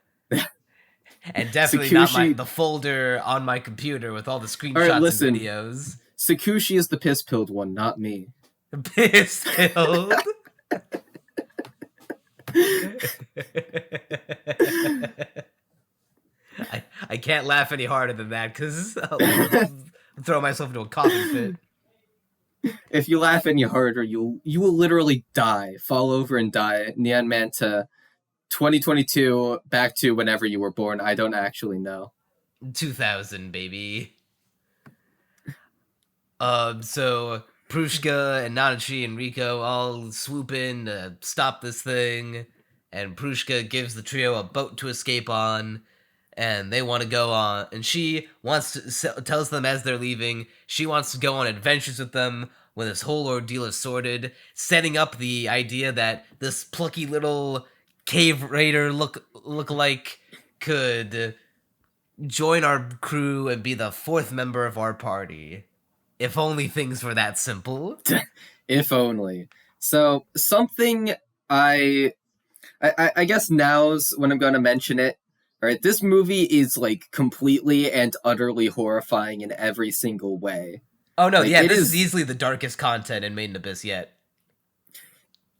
And definitely not the folder on my computer with all the screenshots and videos. Sakushi is the piss-pilled one, not me. Piss-pilled? I can't laugh any harder than that, because I'll throw myself into a coughing fit. If you laugh any harder, you will literally die. Fall over and die. Nyan Manta, 2022, back to whenever you were born. I don't actually know. 2000, baby. So Prushka and Nanachi and Riko all swoop in to stop this thing, and Prushka gives the trio a boat to escape on, and they want to go on, and she tells them as they're leaving, she wants to go on adventures with them when this whole ordeal is sorted, setting up the idea that this plucky little cave raider look-alike could join our crew and be the 4th member of our party. If only things were that simple. If only. So, something I guess now's when I'm going to mention it. Alright, this movie is, like, completely and utterly horrifying in every single way. Oh, no, yeah, this is easily the darkest content in Made in Abyss yet.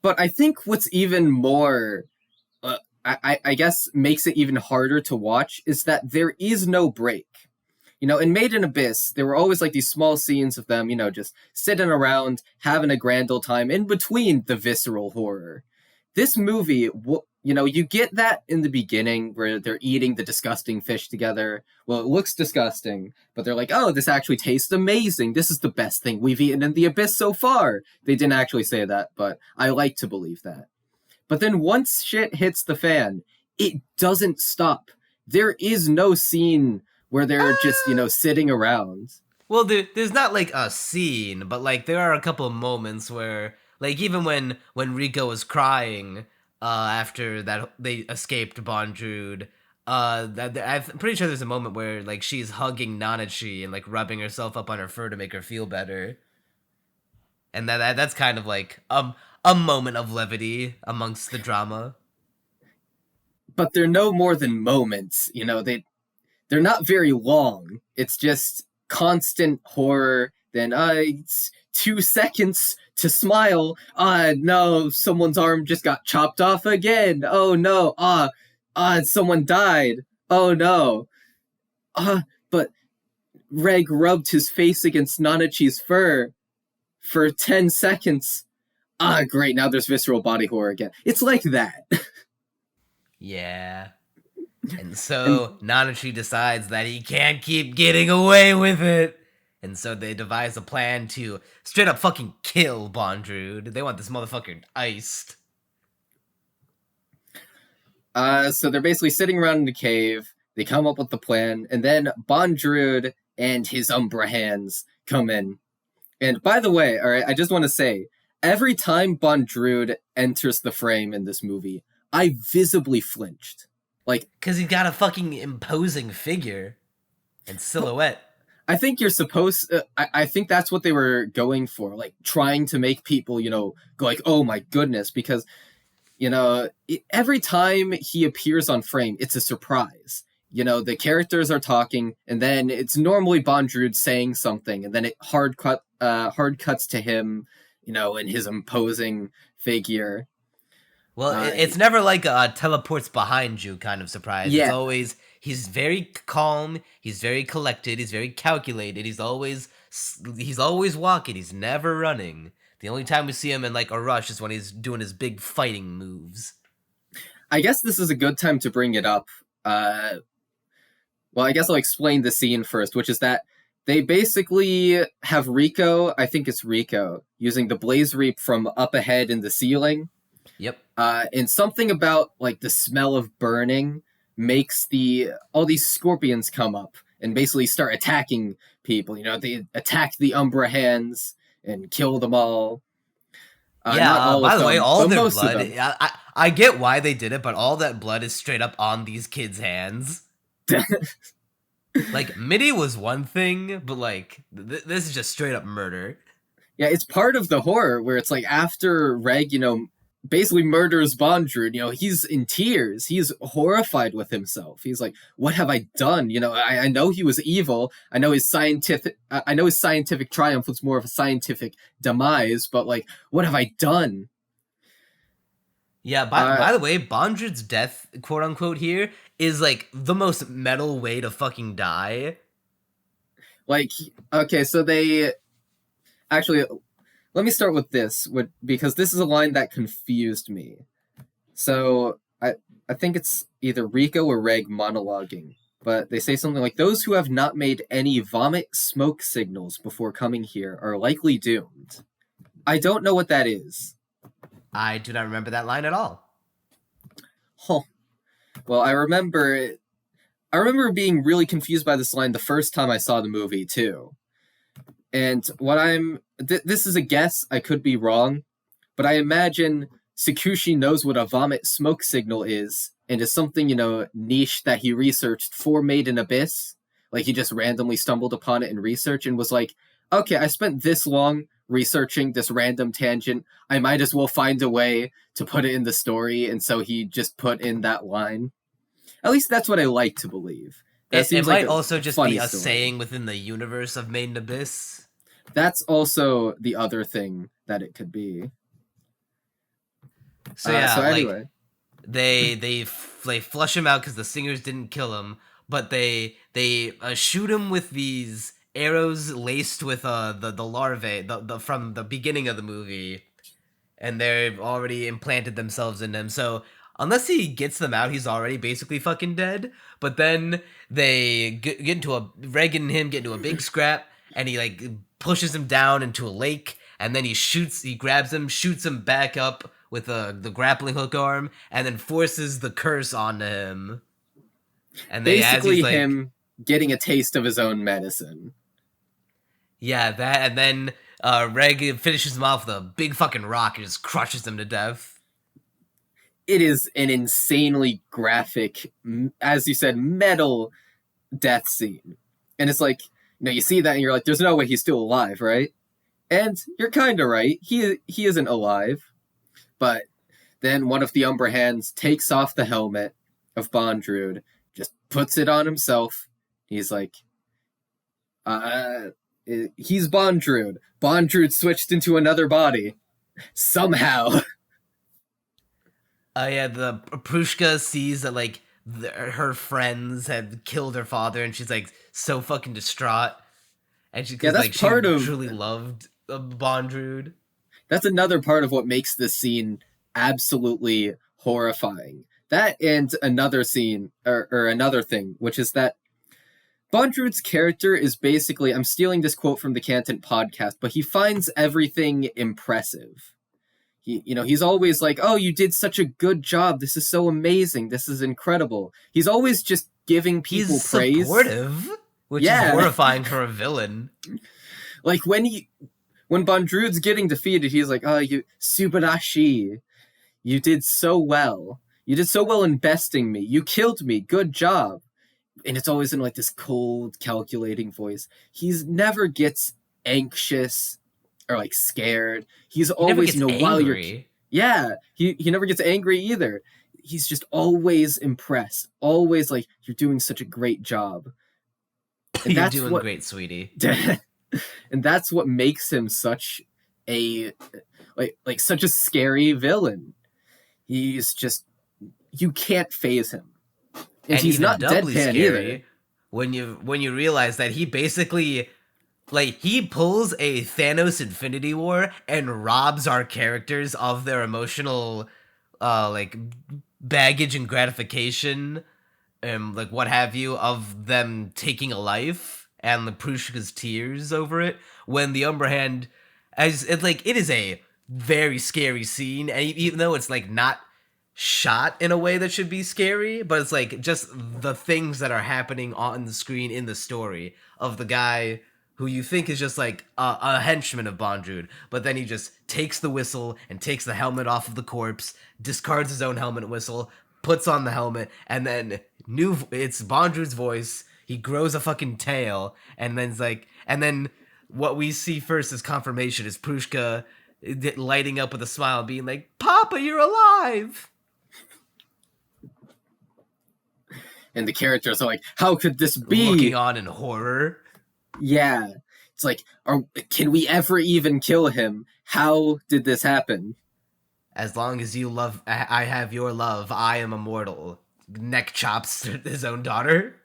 But I think what's even more, I guess, makes it even harder to watch is that there is no break. In Made in Abyss, there were always like these small scenes of them, just sitting around, having a grand old time in between the visceral horror. This movie, you get that in the beginning where they're eating the disgusting fish together. Well, it looks disgusting, but they're like, oh, this actually tastes amazing. This is the best thing we've eaten in the Abyss so far. They didn't actually say that, but I like to believe that. But then once shit hits the fan, it doesn't stop. There is no scene where they're just, sitting around. Well, there's not like a scene, but like there are a couple of moments where, like, even when Rico was crying after that they escaped Bondrewd, I'm pretty sure there's a moment where like she's hugging Nanachi and like rubbing herself up on her fur to make her feel better, and that's kind of like a moment of levity amongst the drama. But they're no more than moments. They're not very long. It's just constant horror. Then it's 2 seconds to smile. No, someone's arm just got chopped off again. Oh no. Someone died. Oh no. But Reg rubbed his face against Nanachi's fur for 10 seconds. Great, now there's visceral body horror again. It's like that. Yeah. And And so Nanachi decides that he can't keep getting away with it. And so they devise a plan to straight up fucking kill Bondrewd. They want this motherfucker iced. so they're basically sitting around in the cave. They come up with the plan, and then Bondrewd and his Umbra hands come in. And by the way, all right, I just want to say, every time Bondrewd enters the frame in this movie, I visibly flinched. Like, Because he's got a fucking imposing figure and silhouette. I think you're supposed. I think that's what they were going for, like trying to make people, go like, "Oh my goodness," because every time he appears on frame, it's a surprise. The characters are talking, and then it's normally Bondrewd saying something, and then it hard cuts to him, in his imposing figure. Well, it's never like a teleports behind you kind of surprise. Yeah. It's always he's very calm, he's very collected, he's very calculated. He's always walking. He's never running. The only time we see him in like a rush is when he's doing his big fighting moves. I guess this is a good time to bring it up. Well, I guess I'll explain the scene first, which is that they basically have Rico, I think it's Rico, using the Blaze Reap from up ahead in the ceiling. Yep. And something about like the smell of burning makes all these scorpions come up and basically start attacking people. They attack the Umbra hands and kill them all. Not all by of the way, them, all but their most of blood. them. I get why they did it, but all that blood is straight up on these kids' hands. Like Mitty was one thing, but like this is just straight up murder. Yeah, it's part of the horror where it's like after Reg, basically murders Bondrewd, he's in tears. He's horrified with himself. He's like, "What have I done?" I know he was evil. I know his scientific triumph was more of a scientific demise, but like, what have I done? Yeah, by the way, Bondrewd's death, quote unquote, here is like the most metal way to fucking die. Like, okay, so they actually, let me start with this, because this is a line that confused me. So I think it's either Rico or Reg monologuing, but they say something like, "Those who have not made any vomit smoke signals before coming here are likely doomed." I don't know what that is. I do not remember that line at all. Huh. Well, I remember being really confused by this line the first time I saw the movie too. And this is a guess, I could be wrong, but I imagine Tsukushi knows what a vomit smoke signal is, and is something, niche that he researched for Made in Abyss. Like, he just randomly stumbled upon it in research and was like, okay, I spent this long researching this random tangent. I might as well find a way to put it in the story, and so he just put in that line. At least that's what I like to believe. It might also just be a saying within the universe of Made in Abyss. That's also the other thing that it could be. So yeah, so anyway, like, they flush him out because the singers didn't kill him, but they shoot him with these arrows laced with the larvae the from the beginning of the movie, and they've already implanted themselves in him. So unless he gets them out, he's already basically fucking dead. But then they get into Reg and him get into a big scrap, and he like pushes him down into a lake, and then he grabs him, shoots him back up with the grappling hook arm, and then forces the curse onto him. And basically him getting a taste of his own medicine. Yeah, that, and then Reg finishes him off with a big fucking rock and just crushes him to death. It is an insanely graphic, as you said, metal death scene. And it's like, you see that and you're like, there's no way he's still alive, right? And you're kind of right. He isn't alive. But then one of the Umbra Hands takes off the helmet of Bondrewd, just puts it on himself. He's like, he's Bondrewd. Bondrewd switched into another body. Somehow. Yeah, the Prushka sees that like her friends had killed her father, and she's like so fucking distraught, and she, cause, That's like she part of truly loved Bondrewd. That's another part of what makes this scene absolutely horrifying. That and another scene, or another thing, which is that Bondrewd's character is basically, I'm stealing this quote from the Canton podcast, but he finds everything impressive. He's always like, oh, you did such a good job. This is so amazing. This is incredible. He's always just giving people He's praise. supportive, which is horrifying for a villain. Like when Bondrewd's getting defeated, he's like, oh, you Subarashi. You did so well. You did so well in besting me. You killed me. Good job. And it's always in like this cold, calculating voice. He's never gets anxious or like scared. He's always while you're he never gets angry either. He's just always impressed. Always like, you're doing such a great job. And you're doing great, sweetie. And that's what makes him such a like such a scary villain. He's just, you can't phase him. And he's not deadpan either. When you realize that he basically, like, he pulls a Thanos Infinity War and robs our characters of their emotional like baggage and gratification, like what have you, of them taking a life, and the Prushka's tears over it when the Umbra Hand, as it's like, it is a very scary scene, and even though it's like not shot in a way that should be scary, but it's like just the things that are happening on the screen in the story of the guy who you think is just like a henchman of Bondrewd, but then he just takes the whistle and takes the helmet off of the corpse, discards his own helmet and whistle, puts on the helmet, and then it's Bondrewd's voice. He grows a fucking tail, and then it's like, and then what we see first as confirmation is Prushka lighting up with a smile, being like, "Papa, you're alive!" And the characters are like, how could this be? Looking on in horror. Yeah. It's like, can we ever even kill him? How did this happen? As long as you love, I have your love, I am immortal. Neck chops his own daughter.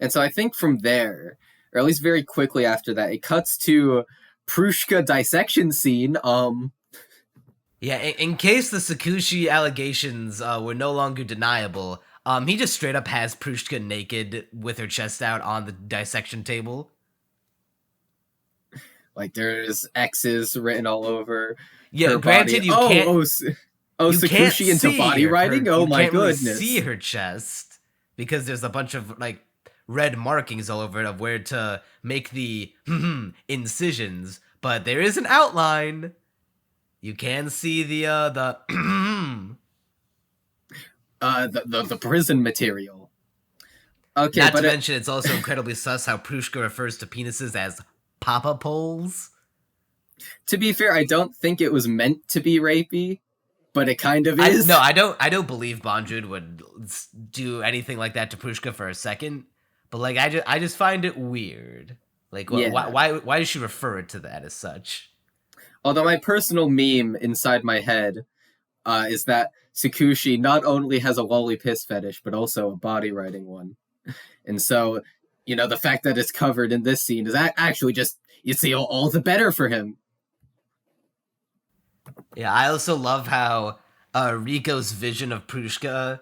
And so I think from there, or at least very quickly after that, it cuts to Prushka dissection scene. Yeah, in case the Sakushi allegations were no longer deniable, he just straight up has Prushka naked with her chest out on the dissection table. Like, there's X's written all over. Yeah, granted, body. you can't. Oh, Sakushi into body writing? Oh my goodness. You can't really see her chest because there's a bunch of like red markings all over it of where to make the incisions, but there is an outline. You can see the prison material. Okay, not to mention it's also incredibly sus how Prushka refers to penises as papa poles. To be fair, I don't think it was meant to be rapey, but it kind of is. I don't believe Bondrewd would do anything like that to Prushka for a second. But like, I just find it weird. Like, why does she refer it to that as such? Although my personal meme inside my head is that Sakushi not only has a lolly piss fetish, but also a body writing one. And so, the fact that it's covered in this scene is actually just, you see, all the better for him. Yeah, I also love how Riko's vision of Prushka,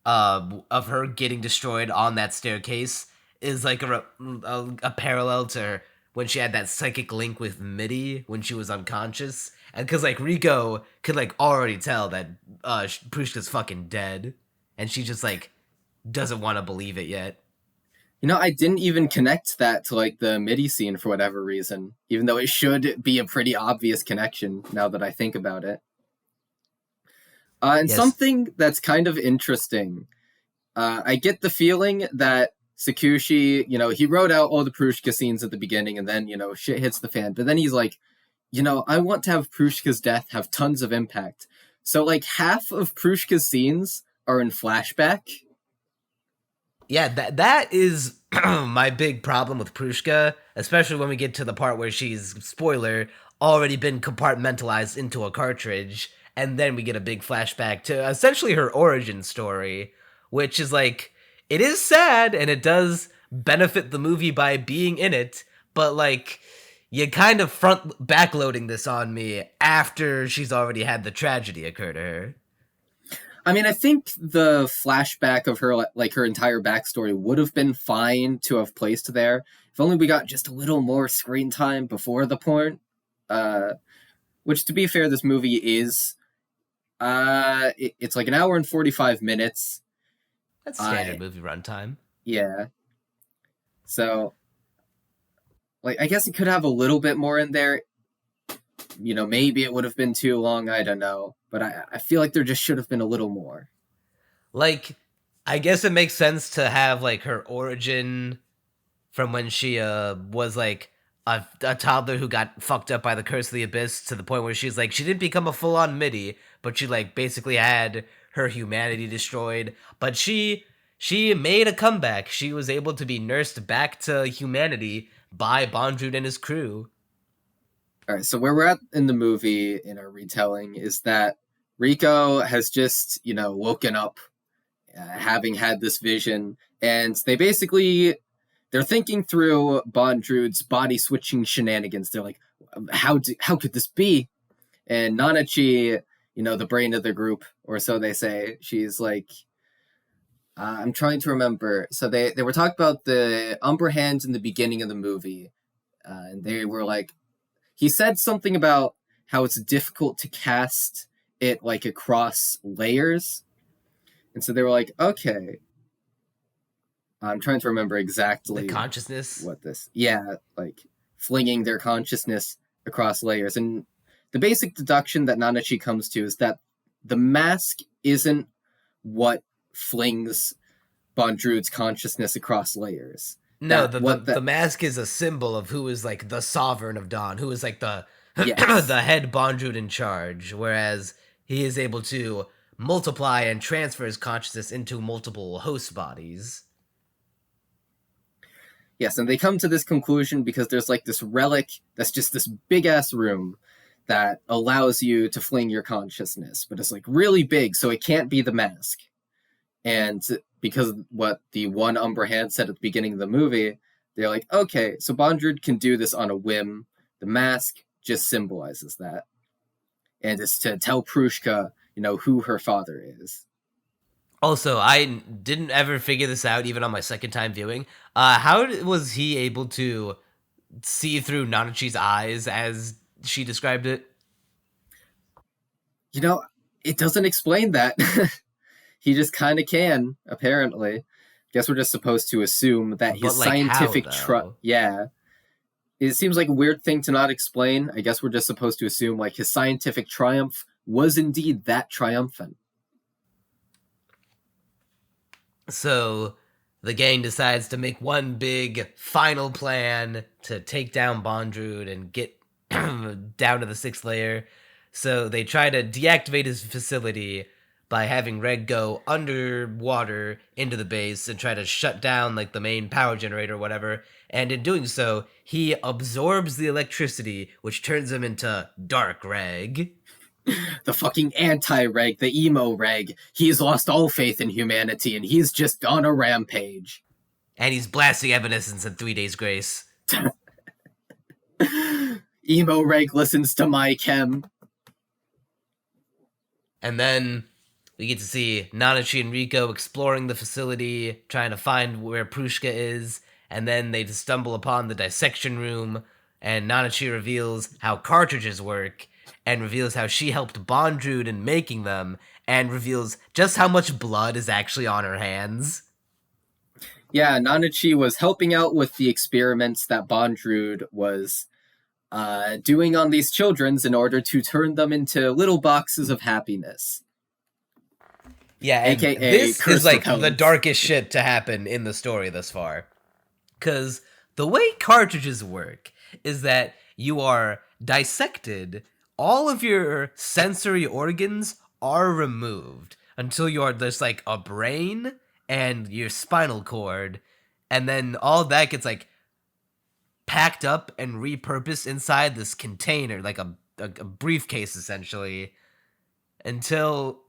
of her getting destroyed on that staircase, is like a parallel to when she had that psychic link with Mitty when she was unconscious. And because, like, Riko could, like, already tell that Prushka's fucking dead. And she just, like, doesn't want to believe it yet. I didn't even connect that to like the MIDI scene for whatever reason, even though it should be a pretty obvious connection now that I think about it. And Yes. something that's kind of interesting, I get the feeling that Sakushi, he wrote out all the Prushka scenes at the beginning, and then, shit hits the fan. But then he's like, I want to have Prushka's death have tons of impact. So, like, half of Prushka's scenes are in flashback. Yeah, that is my big problem with Prushka, especially when we get to the part where she's, spoiler, already been compartmentalized into a cartridge, and then we get a big flashback to essentially her origin story, which is like, it is sad, and it does benefit the movie by being in it, but like, you kind of front backloading this on me after she's already had the tragedy occur to her. I mean, I think the flashback of her, like her entire backstory, would have been fine to have placed there if only we got just a little more screen time before the point. Which, to be fair, this movie is. It's like an hour and 45 minutes. That's standard movie runtime. Yeah. So, like, I guess it could have a little bit more in there. Maybe it would have been too long. I don't know. But I feel like there just should have been a little more. Like, I guess it makes sense to have, like, her origin from when she was, like, a toddler who got fucked up by the Curse of the Abyss to the point where she's, like, she didn't become a full-on MIDI, but she, like, basically had her humanity destroyed. But she made a comeback. She was able to be nursed back to humanity by Bondrewd and his crew. All right, so where we're at in the movie, in our retelling, is that Rico has just, woken up, having had this vision, and they're thinking through Bondrewd's body switching shenanigans. They're like, how could this be? And Nanachi, the brain of the group, or so they say, she's like, I'm trying to remember. So they were talking about the Umber Hands in the beginning of the movie, and they were like, he said something about how it's difficult to cast it like across layers. And so they were like, okay. I'm trying to remember exactly the consciousness. What this. Yeah, like flinging their consciousness across layers. And the basic deduction that Nanachi comes to is that the mask isn't what flings Bondrewd's consciousness across layers. No, the mask is a symbol of who is like the sovereign of Dawn, who is like the yes. the head Bondrewd in charge, whereas he is able to multiply and transfer his consciousness into multiple host bodies. Yes, and they come to this conclusion because there's like this relic that's just this big ass room that allows you to fling your consciousness, but it's like really big, so it can't be the mask. And because of what the one Umber Hand said at the beginning of the movie, they're like, okay, so Bondrewd can do this on a whim. The mask just symbolizes that. And it's to tell Prushka, who her father is. Also, I didn't ever figure this out, even on my second time viewing. How was he able to see through Nanachi's eyes, as she described it? It doesn't explain that. He just kind of can, apparently. Guess we're just supposed to assume that his scientific yeah. It seems like a weird thing to not explain. I guess we're just supposed to assume like his scientific triumph was indeed that triumphant. So the gang decides to make one big final plan to take down Bondrewd and get down to the 6th layer. So they try to deactivate his facility by having Reg go underwater into the base and try to shut down like the main power generator or whatever. And in doing so, he absorbs the electricity, which turns him into Dark Reg. The fucking anti-Reg, the emo Reg. He's lost all faith in humanity and he's just on a rampage. And he's blasting Evanescence in 3 Days Grace. Emo Reg listens to My Chem. And then we get to see Nanachi and Rico exploring the facility, trying to find where Prushka is, and then they stumble upon the dissection room, and Nanachi reveals how cartridges work, and reveals how she helped Bondrewd in making them, and reveals just how much blood is actually on her hands. Yeah, Nanachi was helping out with the experiments that Bondrewd was doing on these childrens in order to turn them into little boxes of happiness, Yeah, and aka this is curse like the repellents. darkest shit to happen in the story thus far. Because the way cartridges work is that you are dissected, all of your sensory organs are removed until you're just like a brain and your spinal cord, and then all that gets like packed up and repurposed inside this container, like a briefcase essentially, until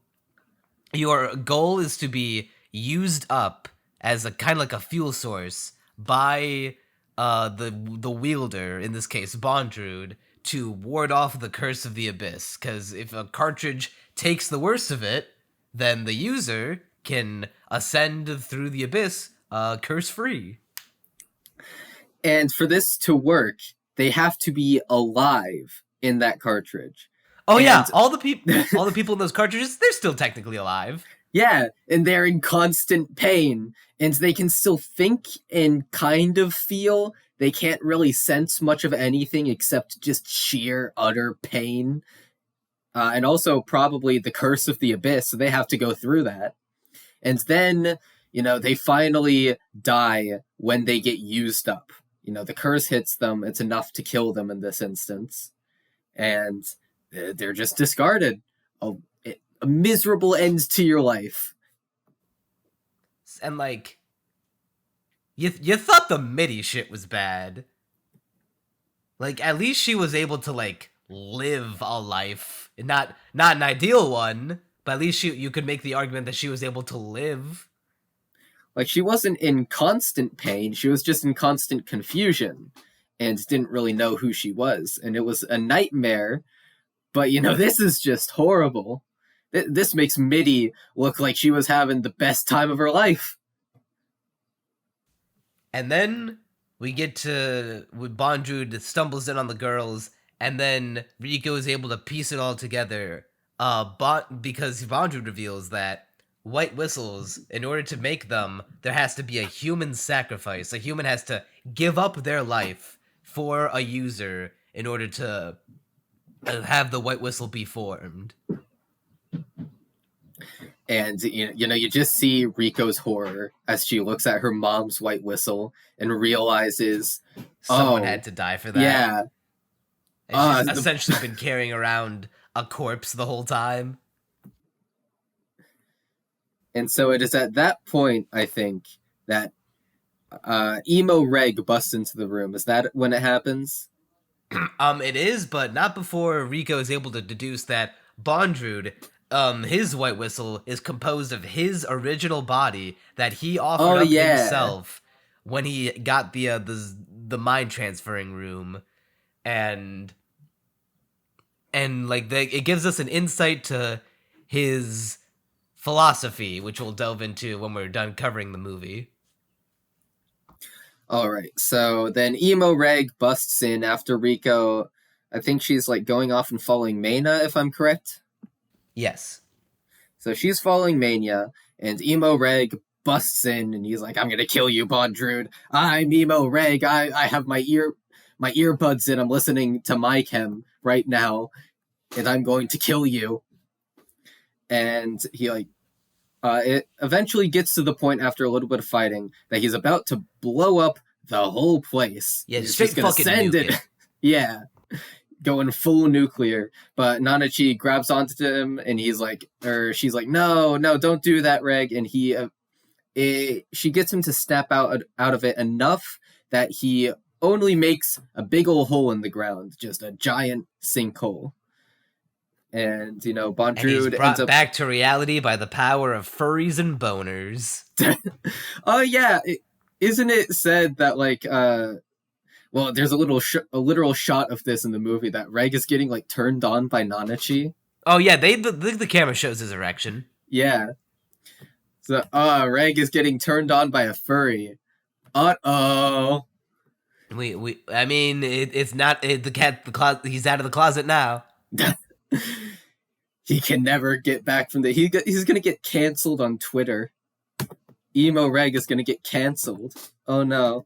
your goal is to be used up as a kind of like a fuel source by the wielder, in this case Bondrewd, to ward off the curse of the abyss. Because if a cartridge takes the worst of it, then the user can ascend through the abyss curse free. And for this to work, they have to be alive in that cartridge. Oh And yeah, all the people in those cartridges, they're still technically alive. yeah, and they're in constant pain, and they can still think and kind of feel. They can't really sense much of anything except just sheer, utter pain. And also probably the curse of the abyss, so they have to go through that. And then, they finally die when they get used up. The curse hits them, it's enough to kill them in this instance. And they're just discarded. A miserable end to your life. And like, you thought the MIDI shit was bad. Like, at least she was able to like live a life, not an ideal one, but at least you could make the argument that she was able to live. Like, she wasn't in constant pain, she was just in constant confusion and didn't really know who she was. And it was a nightmare, but this is just horrible. This makes MIDI look like she was having the best time of her life. And then we get to Bondrewd stumbles in on the girls, and then Rico is able to piece it all together. Because Bondrewd reveals that white whistles, in order to make them, there has to be a human sacrifice. A human has to give up their life for a user in order to have the white whistle be formed. And you just see Rico's horror as she looks at her mom's white whistle and realizes someone had to die for that. Yeah. And she's essentially been carrying around a corpse the whole time. And so it is at that point, I think, that Emo Reg busts into the room. Is that when it happens? It is, but not before Rico is able to deduce that Bondrewd, his white whistle is composed of his original body that he offered up himself when he got the mind transferring room, and like it gives us an insight to his philosophy, which we'll delve into when we're done covering the movie. All right, so then Emo Reg busts in after Rico. I think she's like going off and following Mania, if I'm correct. Yes. So she's following Mania, and Emo Reg busts in, and he's like, "I'm gonna kill you, Bondrewd. I'm Emo Reg. I have my earbuds in. I'm listening to my chem right now, and I'm going to kill you." And he it eventually gets to the point after a little bit of fighting that he's about to blow up the whole place. Yeah, he's straight fucking nuke it. Yeah, going full nuclear. But Nanachi grabs onto him, and she's like, "No, don't do that, Reg." And she gets him to snap out of it enough that he only makes a big old hole in the ground, just a giant sinkhole. And Bondrewd ends up back to reality by the power of furries and boners. Oh yeah, isn't it said that there's a literal shot of this in the movie that Reg is getting like turned on by Nanachi. Oh yeah, the camera shows his erection. Yeah. So Reg is getting turned on by a furry. Uh-oh. I mean, it's not the cat. He's out of the closet now. He can never get back from he's gonna get canceled on Twitter. Emo Reg is gonna get canceled. Oh no.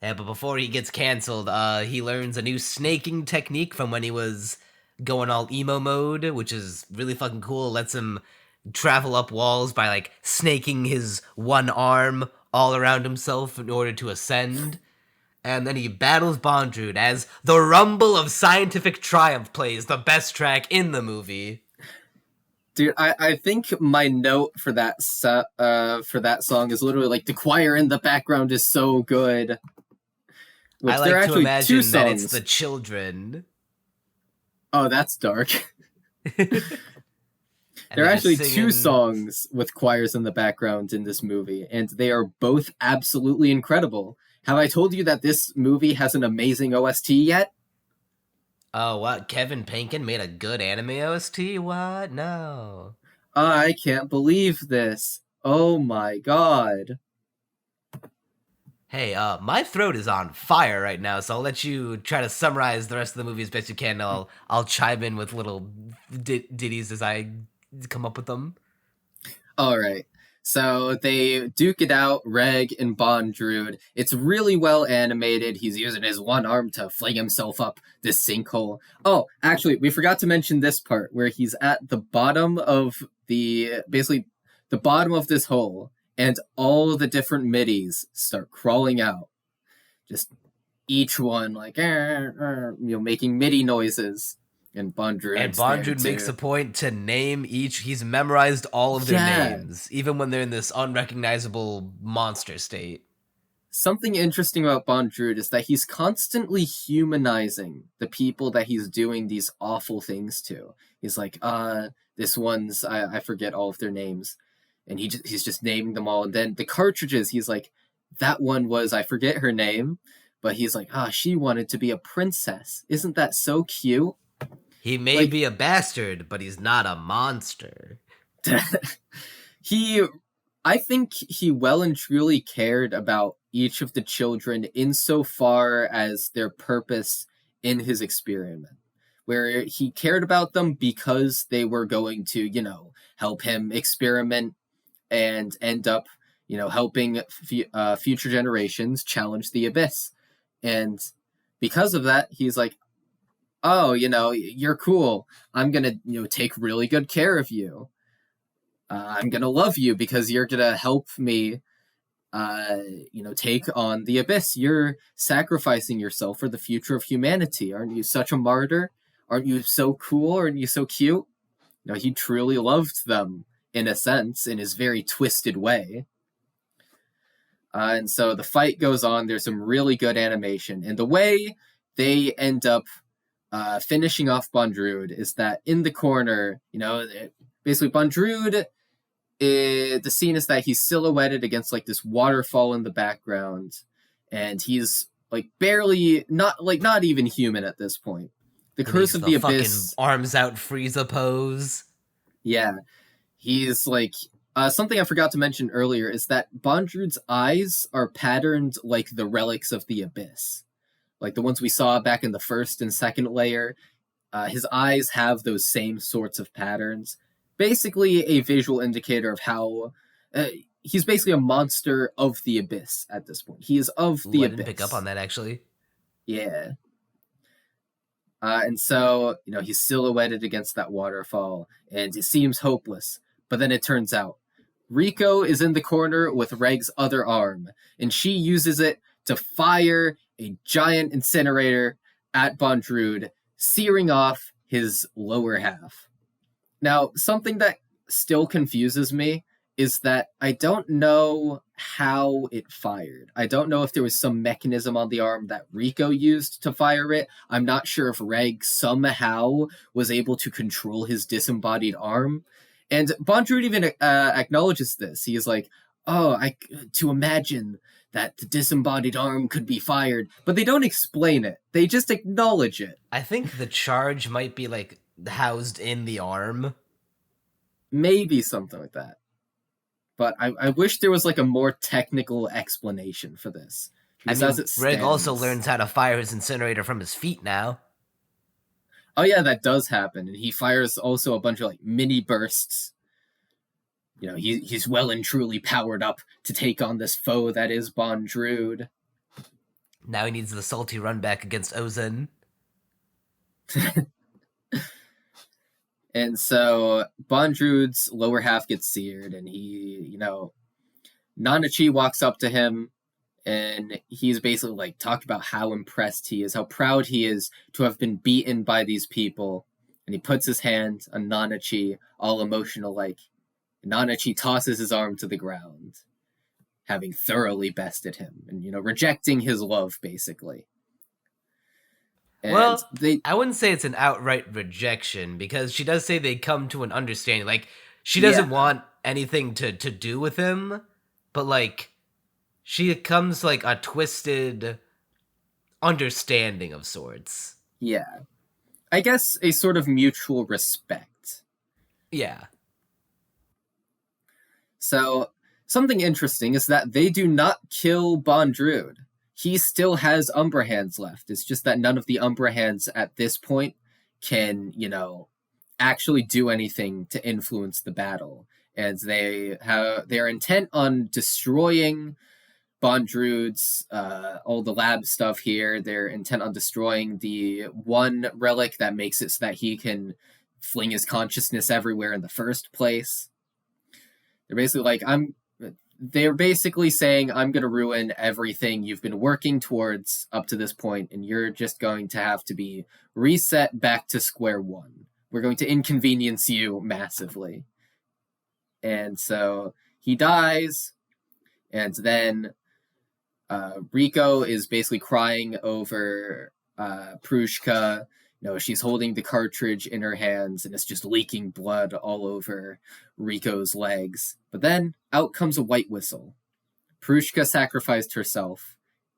Yeah, but before he gets canceled, he learns a new snaking technique from when he was going all emo mode, which is really fucking cool. It lets him travel up walls by like snaking his one arm all around himself in order to ascend. And then he battles Bondrewd as the Rumble of Scientific Triumph plays, the best track in the movie. Dude, I think my note for that song is literally like the choir in the background is so good. Which I there are like to actually two imagine that it's songs. the children. Oh, that's dark. And There are they're just actually two singing. songs with choirs in the background in this movie, and they are both absolutely incredible. Have I told you that this movie has an amazing OST yet? Oh, what? Kevin Pankin made a good anime OST? What? No. I can't believe this. Oh my god. Hey, my throat is on fire right now, so I'll let you try to summarize the rest of the movie as best you can. I'll chime in with little ditties as I come up with them. Alright. So they duke it out, Reg and Bondrewd. It's really well animated. He's using his one arm to fling himself up this sinkhole. Oh, actually, we forgot to mention this part where he's at the bottom of basically the bottom of this hole, and all the different middies start crawling out. Just each one like making MIDI noises. And And Bondrewd's there Bondrewd makes too. a point to name each. He's memorized all of their Yeah. names, even when they're in this unrecognizable monster state. Something interesting about Bondrewd is that he's constantly humanizing the people that he's doing these awful things to. He's like, this one's I forget all of their names, and he's just naming them all. And then the cartridges, he's like, that one was I forget her name, but he's like, she wanted to be a princess. Isn't that so cute? He may Like be a bastard, but he's not a monster. he I think he well and truly cared about each of the children insofar as their purpose in his experiment, where he cared about them because they were going to, help him experiment and end up, helping future generations challenge the abyss. And because of that, he's like, oh, you're cool. I'm gonna, take really good care of you. I'm gonna love you because you're gonna help me, take on the abyss. You're sacrificing yourself for the future of humanity. Aren't you such a martyr? Aren't you so cool? Aren't you so cute? He truly loved them in a sense, in his very twisted way. And so the fight goes on. There's some really good animation, and the way they end up finishing off Bondrewd is that in the corner, basically Bondrewd, the scene is that he's silhouetted against like this waterfall in the background, and he's like barely not even human at this point. The curse of the abyss, arms out Frieza pose. yeah, he's like something I forgot to mention earlier is that Bondrewd's eyes are patterned like the relics of the abyss, like the ones we saw back in the first and second layer. His eyes have those same sorts of patterns. Basically, a visual indicator of how he's basically a monster of the abyss at this point. He is of the abyss. I didn't pick up on that actually. Yeah. And so, he's silhouetted against that waterfall, and it seems hopeless. But then it turns out Rico is in the corner with Reg's other arm, and she uses it to fire a giant incinerator at Bondrewd, searing off his lower half. Now, something that still confuses me is that I don't know how it fired. I don't know if there was some mechanism on the arm that Rico used to fire it. I'm not sure if Reg somehow was able to control his disembodied arm. And Bondrewd even acknowledges this. He is like, to imagine that the disembodied arm could be fired, but they don't explain it. They just acknowledge it. I think the charge might be like housed in the arm. Maybe something like that. But I wish there was like a more technical explanation for this. Reg also learns how to fire his incinerator from his feet now. Oh yeah, that does happen. And he fires also a bunch of like mini bursts. he's well and truly powered up to take on this foe that is Bondrewd. Now he needs the salty run back against Ozen. And so Bondrewd's lower half gets seared, and Nanachi walks up to him, and he's basically like talked about how impressed he is, how proud he is to have been beaten by these people. And he puts his hand on Nanachi, all emotional like. Nanachi tosses his arm to the ground, having thoroughly bested him, and rejecting his love, basically. And well, I wouldn't say it's an outright rejection, because she does say they come to an understanding. Like, she doesn't want anything to do with him, but, like, she comes, like, a twisted understanding of sorts. Yeah. I guess a sort of mutual respect. Yeah. So, something interesting is that they do not kill Bondrewd. He still has Umbra Hands left. It's just that none of the Umbra Hands at this point can, actually do anything to influence the battle. And they're intent on destroying Bondrewd's all the lab stuff here. They're intent on destroying the one relic that makes it so that he can fling his consciousness everywhere in the first place. They're basically like, they're basically saying, I'm going to ruin everything you've been working towards up to this point, and you're just going to have to be reset back to square one. We're going to inconvenience you massively. And so he dies, and then Riko is basically crying over Prushka. She's holding the cartridge in her hands, and it's just leaking blood all over Riko's legs. But then, out comes a white whistle. Prushka sacrificed herself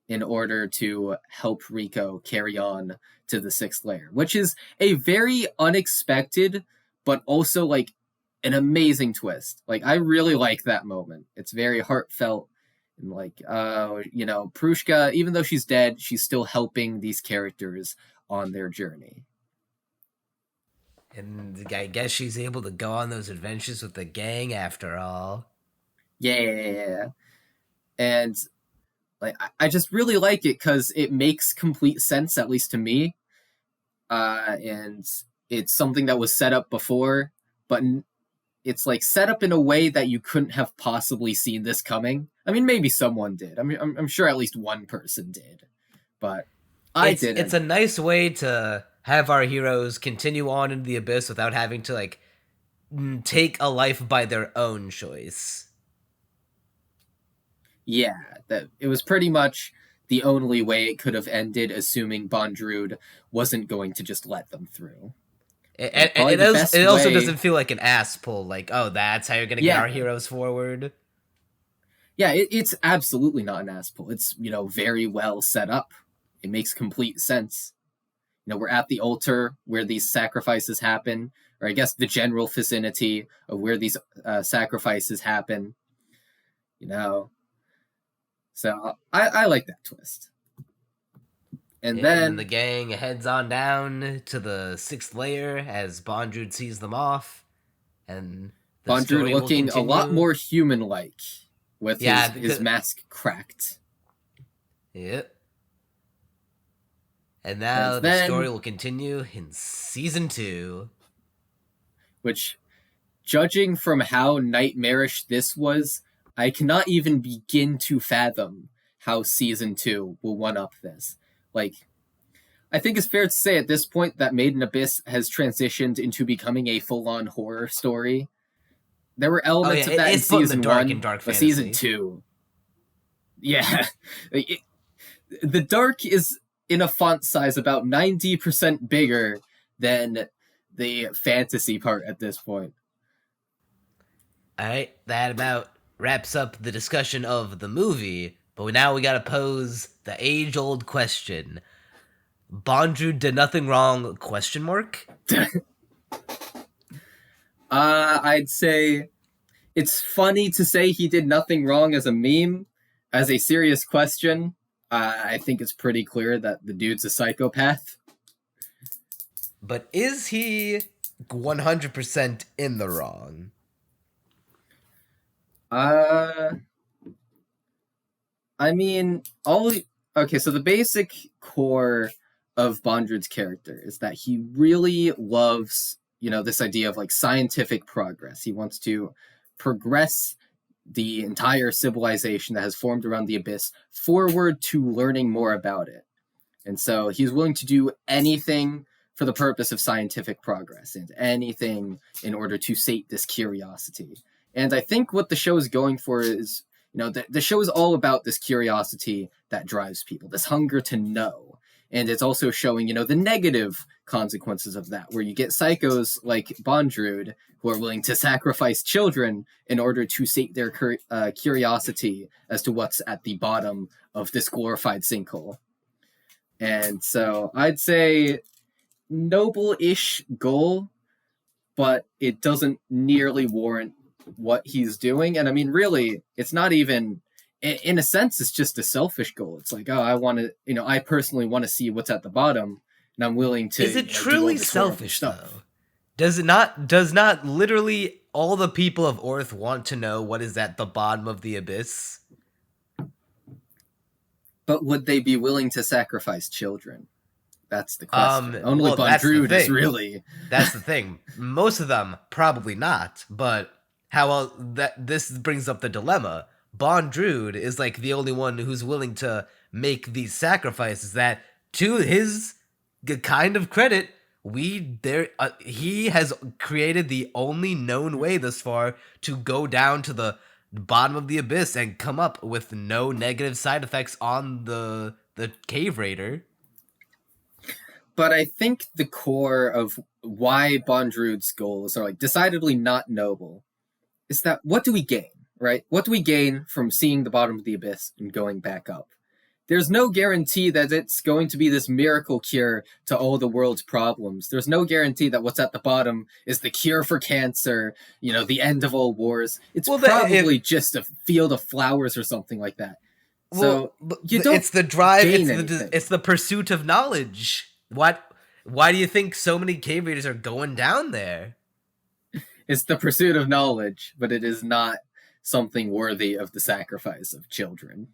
in order to help Riko carry on to the 6th layer, which is a very unexpected, but also, like, an amazing twist. Like, I really like that moment. It's very heartfelt, and, like, Prushka, even though she's dead, she's still helping these characters on their journey. And I guess she's able to go on those adventures with the gang after all. Yeah. And like I just really like it because it makes complete sense, at least to me. And it's something that was set up before, but it's like set up in a way that you couldn't have possibly seen this coming. I mean, maybe someone did. I mean, I'm sure at least one person did, but I didn't. It's a nice way to have our heroes continue on into the abyss without having to, like, take a life by their own choice. Yeah, that it was pretty much the only way it could have ended, assuming Bondrewd wasn't going to just let them through. And it also doesn't feel like an ass pull, like, oh, that's how you're going to get our heroes forward. Yeah, it's absolutely not an ass pull. It's, very well set up. It makes complete sense. We're at the altar where these sacrifices happen, or I guess the general vicinity of where these sacrifices happen. So I like that twist. And then the gang heads on down to the 6th layer as Bondrewd sees them off, and Bondrewd looking a lot more human-like with his mask cracked. Yep. And now the story will continue in season 2. Which, judging from how nightmarish this was, I cannot even begin to fathom how season 2 will one-up this. Like, I think it's fair to say at this point that Made in Abyss has transitioned into becoming a full-on horror story. There were elements of that in season 1, but season 2... Yeah. The dark is in a font size about 90% bigger than the fantasy part at this point. Alright, that about wraps up the discussion of the movie, but now we gotta pose the age-old question. Bondrewd did nothing wrong, question mark? I'd say it's funny to say he did nothing wrong as a meme. As a serious question, I think it's pretty clear that the dude's a psychopath. But is he 100% in the wrong? Uh, I mean, okay. So the basic core of Bondrewd's character is that he really loves, this idea of like scientific progress. He wants to progress the entire civilization that has formed around the abyss forward to learning more about it. And so he's willing to do anything for the purpose of scientific progress and anything in order to sate this curiosity. And I think what the show is going for is, the show is all about this curiosity that drives people, this hunger to know. And it's also showing, the negative consequences of that, where you get psychos like Bondrewd who are willing to sacrifice children in order to sate their curiosity as to what's at the bottom of this glorified sinkhole. And so I'd say noble-ish goal, but it doesn't nearly warrant what he's doing. And I mean, really, it's not even, in a sense, it's just a selfish goal. It's like, oh, I personally want to see what's at the bottom, and I'm willing to. Is it truly selfish though? Does not literally all the people of Earth want to know what is at the bottom of the abyss? But would they be willing to sacrifice children? That's the question. Only well, Bondrewd is really. That's the thing. Most of them probably not. But this brings up the dilemma. Bondrewd is like the only one who's willing to make these sacrifices. That, to his kind of credit, he has created the only known way thus far to go down to the bottom of the abyss and come up with no negative side effects on the cave raider. But I think the core of why Bondrewd's goals are like decidedly not noble is that what do we gain, right? What do we gain from seeing the bottom of the abyss and going back up? There's no guarantee that it's going to be this miracle cure to all the world's problems. There's no guarantee that what's at the bottom is the cure for cancer, the end of all wars. It's probably just a field of flowers or something like that. So it's the drive, it's the pursuit of knowledge. Why do you think so many cave raiders are going down there? It's the pursuit of knowledge, but it is not something worthy of the sacrifice of children.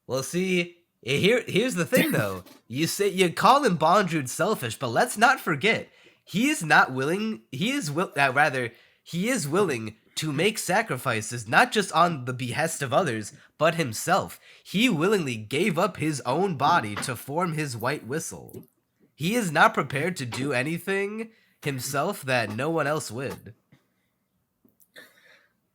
Well, see, here's the thing, though. You call him Bondrewd selfish, but let's not forget, he is willing to make sacrifices, not just on the behest of others, but himself. He willingly gave up his own body to form his white whistle. He is not prepared to do anything himself that no one else would.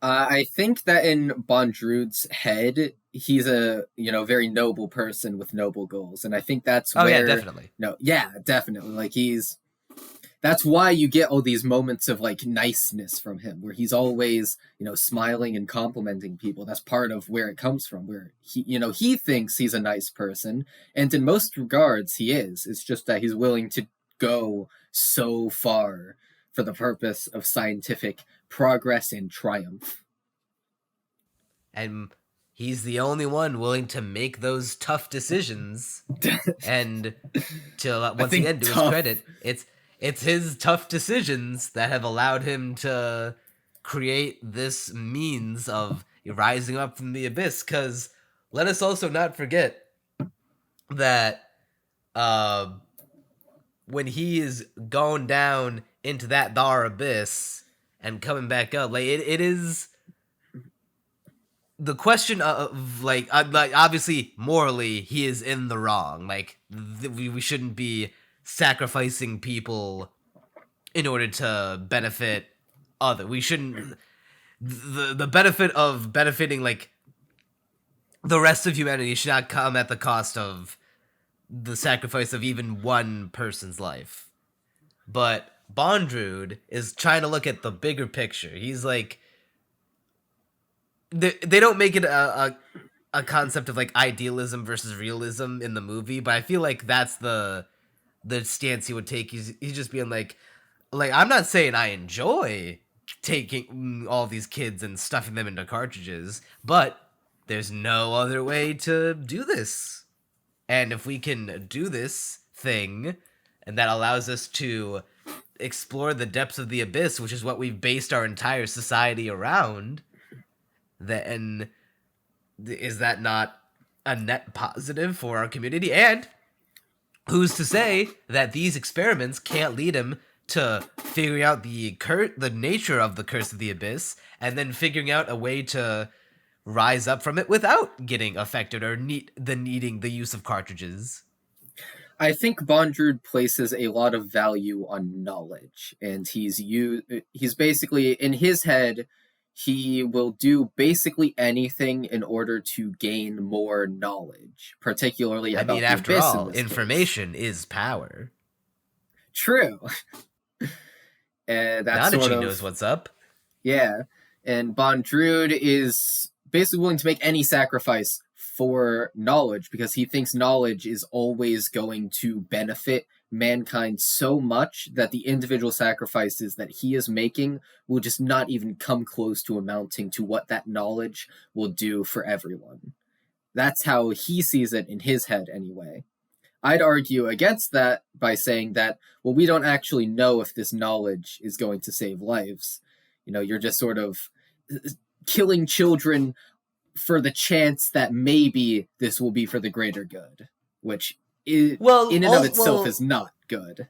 I think that in Bondrewd's head, he's a very noble person with noble goals, and I think that's where. Yeah, definitely. Definitely. Like that's why you get all these moments of like niceness from him, where he's always smiling and complimenting people. That's part of where it comes from, where he thinks he's a nice person, and in most regards he is. It's just that he's willing to go so far for the purpose of scientific progress and triumph. And he's the only one willing to make those tough decisions. And to once again, to his credit, it's his tough decisions that have allowed him to create this means of rising up from the abyss. Because let us also not forget that when he is going down into that dar abyss and coming back up, like it is the question of like obviously morally he is in the wrong. Like we shouldn't be sacrificing people in order to benefit we shouldn't the benefit of benefiting like the rest of humanity should not come at the cost of the sacrifice of even one person's life. But Bondrewd is trying to look at the bigger picture. He's like, they don't make it a concept of like idealism versus realism in the movie, but I feel like that's the stance he would take. He's just being like I'm not saying I enjoy taking all these kids and stuffing them into cartridges, but there's no other way to do this. And if we can do this thing, and that allows us to explore the depths of the abyss, which is what we've based our entire society around, then is that not a net positive for our community? And who's to say that these experiments can't lead him to figuring out the nature of the curse of the abyss, and then figuring out a way to rise up from it without getting affected or needing the use of cartridges? I think Bondrewd places a lot of value on knowledge, and he's basically in his head. He will do basically anything in order to gain more knowledge, particularly I mean, about the after abyss in all, this case. information is power. True. And that's sort Nanachi of knows what's up. yeah. And Bondrewd is basically willing to make any sacrifice for knowledge because he thinks knowledge is always going to benefit mankind so much that the individual sacrifices that he is making will just not even come close to amounting to what that knowledge will do for everyone. That's how he sees it in his head, anyway. I'd argue against that by saying that, well, we don't actually know if this knowledge is going to save lives. You're just sort of killing children for the chance that maybe this will be for the greater good, which in and of itself is not good.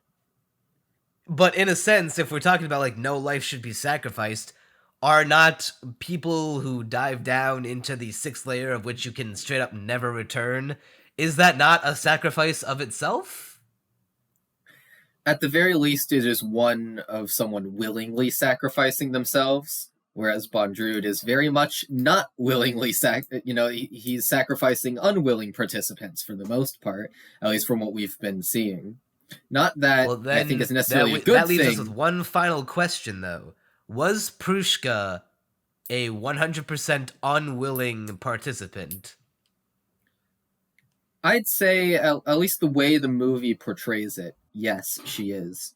But in a sense, if we're talking about like no life should be sacrificed, are not people who dive down into the sixth layer of which you can straight up never return, is that not a sacrifice of itself? At the very least, it is one of someone willingly sacrificing themselves, whereas Bondrewd is very much not willingly he's sacrificing unwilling participants for the most part, at least from what we've been seeing. Not that Well, then I think it's necessarily a good that leaves thing. us with one final question, though. Was Prushka a 100% unwilling participant? I'd say, at least the way the movie portrays it, yes, she is.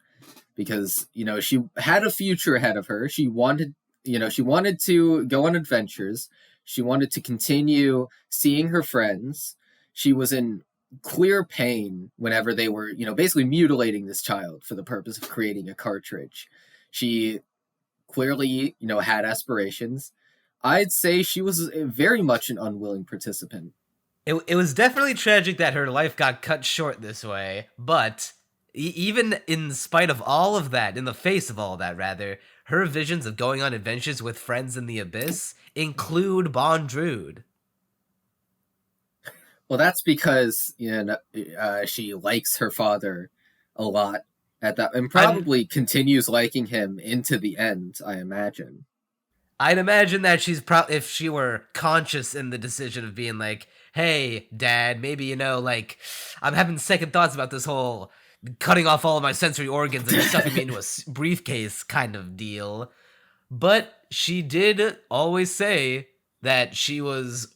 Because, she had a future ahead of her. She wanted to go on adventures. She wanted to continue seeing her friends. She was in clear pain whenever they were, basically mutilating this child for the purpose of creating a cartridge. She clearly, had aspirations. I'd say she was very much an unwilling participant. It was definitely tragic that her life got cut short this way, but even in spite of all of that, in the face of all that, rather, her visions of going on adventures with friends in the abyss include Bondrewd. Well, that's because she likes her father a lot at that, and probably continues liking him into the end, I imagine. I'd imagine that if she were conscious in the decision of being like, hey, Dad, maybe, I'm having second thoughts about this whole cutting off all of my sensory organs and stuffing me into a briefcase kind of deal. But she did always say that she was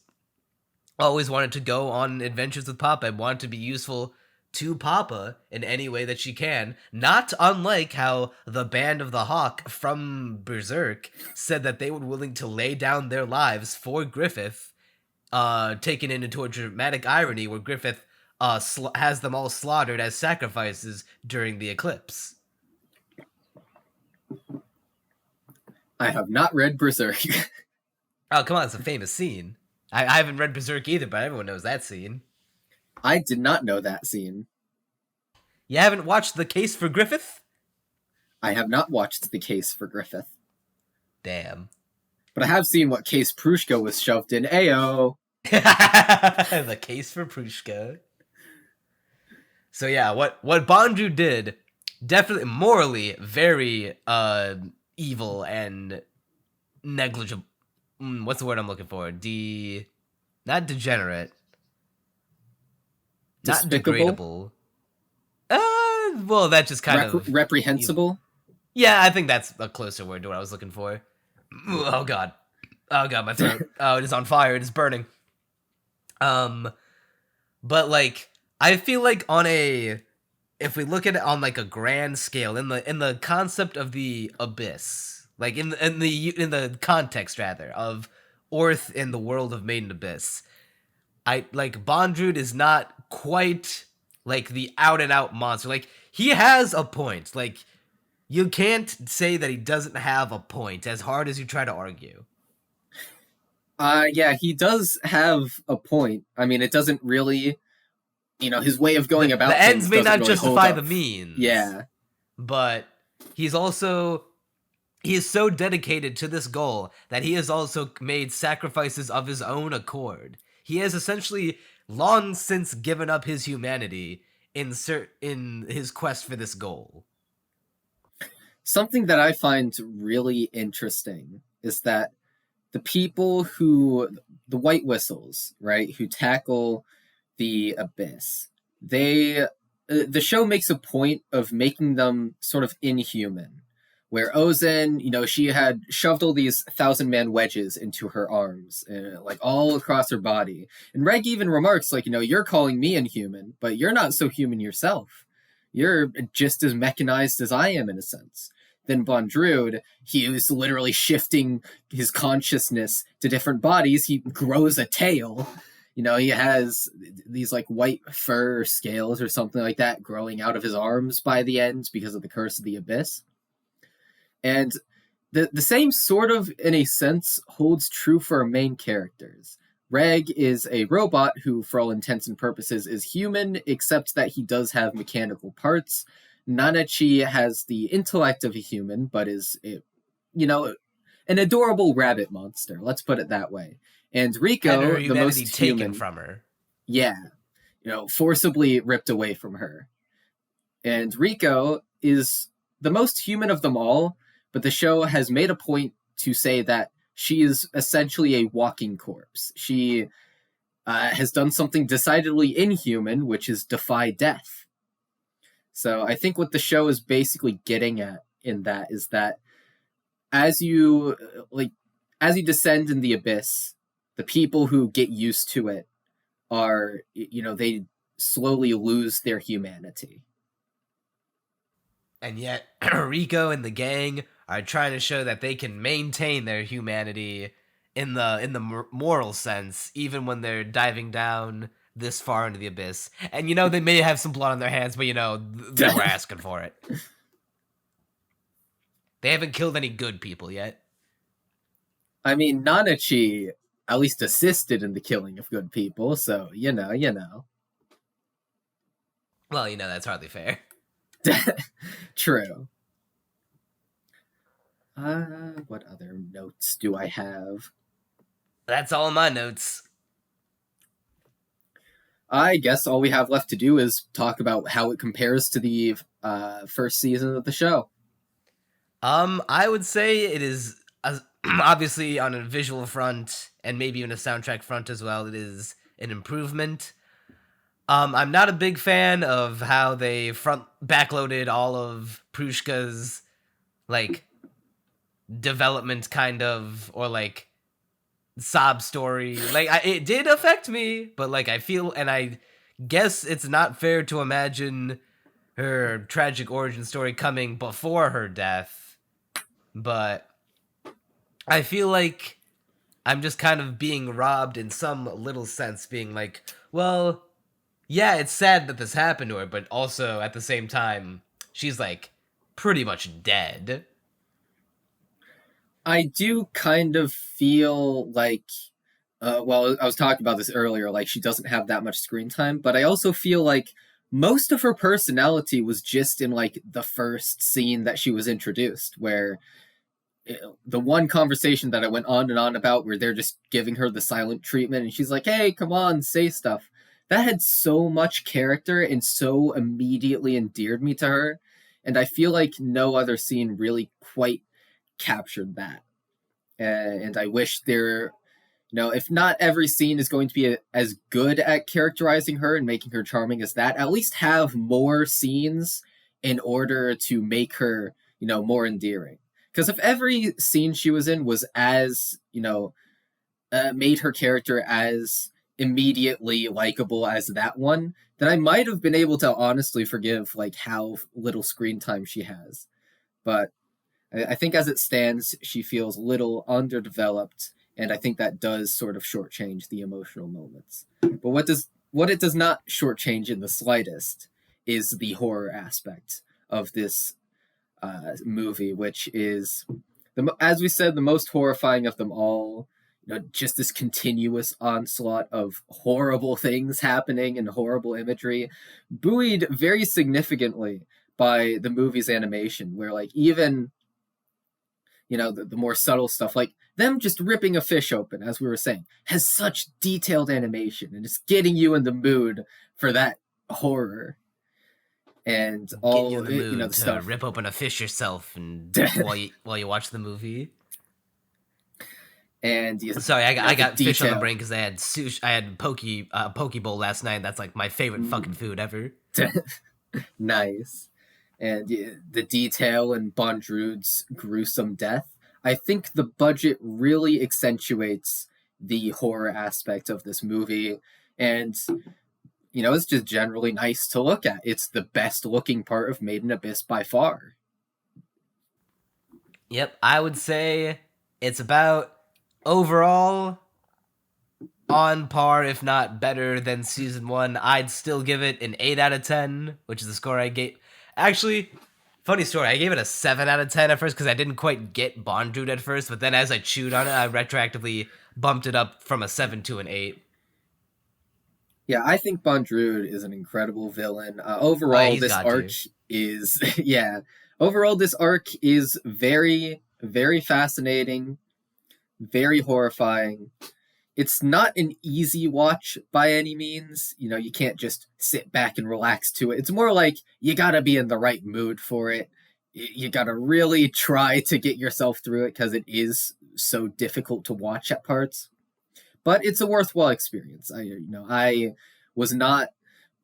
always wanted to go on adventures with Papa and wanted to be useful to Papa in any way that she can, not unlike how the Band of the Hawk from Berserk said that they were willing to lay down their lives for Griffith, taken into a dramatic irony where Griffith has them all slaughtered as sacrifices during the eclipse. I have not read Berserk. Oh, come on, it's a famous scene. I haven't read Berserk either, but everyone knows that scene. I did not know that scene. You haven't watched The Case for Griffith? I have not watched The Case for Griffith. Damn. But I have seen what case Prushka was shoved in. Ayo! The Case for Prushka. So yeah, what Bondrewd did, definitely morally very evil and negligible. What's the word I'm looking for? Not degenerate. Despicable? Not degradable. Well, that just kind of reprehensible. Yeah, I think that's a closer word to what I was looking for. Oh god, my throat. Oh, it is on fire. It is burning. But like, I feel like if we look at it on like a grand scale, in the concept of the abyss, like in the context rather of Orth in the world of Maiden Abyss, Bondrewd is not quite like the out and out monster. Like, he has a point. Like, you can't say that he doesn't have a point as hard as you try to argue. Yeah, he does have a point. I mean, it doesn't really, his way of going The about ends things may doesn't not really hold justify the up. means, Yeah. but he's also he is so dedicated to this goal that he has also made sacrifices of his own accord. He has essentially long since given up his humanity in his quest for this goal. Something that I find really interesting is that the people who, the white whistles, right, who tackle the abyss, the show makes a point of making them sort of inhuman. Where Ozen, she had shoved all these thousand man wedges into her arms, like all across her body. And Reg even remarks, like, you're calling me inhuman, but you're not so human yourself. You're just as mechanized as I am, in a sense. Then Bondrewd, he was literally shifting his consciousness to different bodies. He grows a tail. He has these like white fur scales or something like that growing out of his arms by the end because of the curse of the abyss. And the same sort of, in a sense, holds true for our main characters. Reg is a robot who, for all intents and purposes, is human, except that he does have mechanical parts. Nanachi has the intellect of a human, but is, an adorable rabbit monster. Let's put it that way. And And her Rico, the humanity most taken human, from her. yeah, forcibly ripped away from her. And Rico is the most human of them all, but the show has made a point to say that she is essentially a walking corpse. She has done something decidedly inhuman, which is defy death. So I think what the show is basically getting at in that is that as you as you descend in the abyss, the people who get used to it are, they slowly lose their humanity. And yet, Rico and the gang are trying to show that they can maintain their humanity in the moral sense, even when they're diving down this far into the abyss. And they may have some blood on their hands, but they were asking for it. They haven't killed any good people yet. I mean, Nanachi at least assisted in the killing of good people, so Well, that's hardly fair. True. What other notes do I have? That's all my notes. I guess all we have left to do is talk about how it compares to the first season of the show. I would say it is obviously on a visual front and maybe even a soundtrack front as well. It is an improvement. I'm not a big fan of how they front backloaded all of Prushka's like development, kind of, or like sob story. Like it did affect me, but like I feel, and I guess it's not fair to imagine her tragic origin story coming before her death, but I feel like I'm just kind of being robbed in some little sense, being like, well, yeah, it's sad that this happened to her, but also at the same time, she's like pretty much dead. I do kind of feel like, well, I was talking about this earlier, like she doesn't have that much screen time, but I also feel like most of her personality was just in like the first scene that she was introduced, where the one conversation that I went on and on about where they're just giving her the silent treatment and she's like, hey, come on, say stuff. That had so much character and so immediately endeared me to her. And I feel like no other scene really quite captured that. And I wish there, if not every scene is going to be as good at characterizing her and making her charming as that, at least have more scenes in order to make her, more endearing. Because if every scene she was in was as, made her character as immediately likable as that one, then I might have been able to honestly forgive like how little screen time she has. But I think as it stands, she feels little underdeveloped, and I think that does sort of shortchange the emotional moments. But what it does not shortchange in the slightest is the horror aspect of this movie, which is as we said, the most horrifying of them all. just this continuous onslaught of horrible things happening and horrible imagery, buoyed very significantly by the movie's animation, where like even the more subtle stuff, like them just ripping a fish open, as we were saying, has such detailed animation and it's getting you in the mood for that horror. And all you in the mood the to stuff. Rip open a fish yourself and while you watch the movie. And sorry, I got fish on the brain because I had sushi. I had poke bowl last night. That's like my favorite fucking food ever. Nice. And the detail in Bondrewd's gruesome death. I think the budget really accentuates the horror aspect of this movie, and it's just generally nice to look at. It's the best looking part of Made in Abyss by far. Yep, I would say it's about overall on par, if not better than season 1. I'd still give it an 8 out of 10, which is the score I gave. Actually, funny story, I gave it a 7 out of 10 at first because I didn't quite get Bondrewd at first, but then as I chewed on it, I retroactively bumped it up from a 7 to an 8. Yeah, I think Bondrewd is an incredible villain. Overall, this arc is overall this arc is very, very fascinating, very horrifying. It's not an easy watch by any means. You can't just sit back and relax to it. It's more like you gotta be in the right mood for it. You gotta really try to get yourself through it because it is so difficult to watch at parts. But it's a worthwhile experience. I was not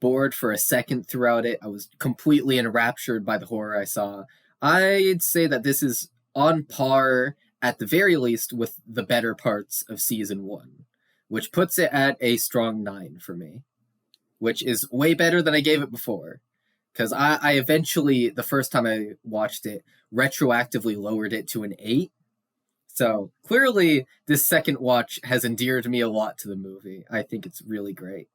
bored for a second throughout it. I was completely enraptured by the horror I saw. I'd say that this is on par, at the very least, with the better parts of season 1, which puts it at a strong 9 for me, which is way better than I gave it before. Because I eventually, the first time I watched it, retroactively lowered it to an 8. So clearly, this second watch has endeared me a lot to the movie. I think it's really great.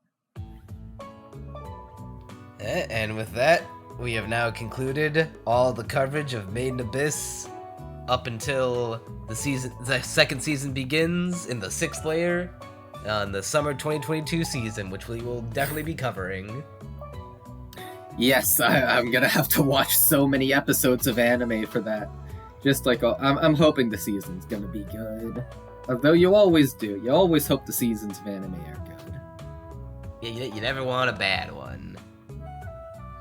And with that, we have now concluded all the coverage of Made in Abyss up until the second season begins in the 6th layer on the summer 2022 season, which we will definitely be covering. Yes, I'm gonna have to watch so many episodes of anime for that. Just like I'm hoping the season's gonna be good. Although you always do. You always hope the seasons of anime are good. Yeah, you never want a bad one.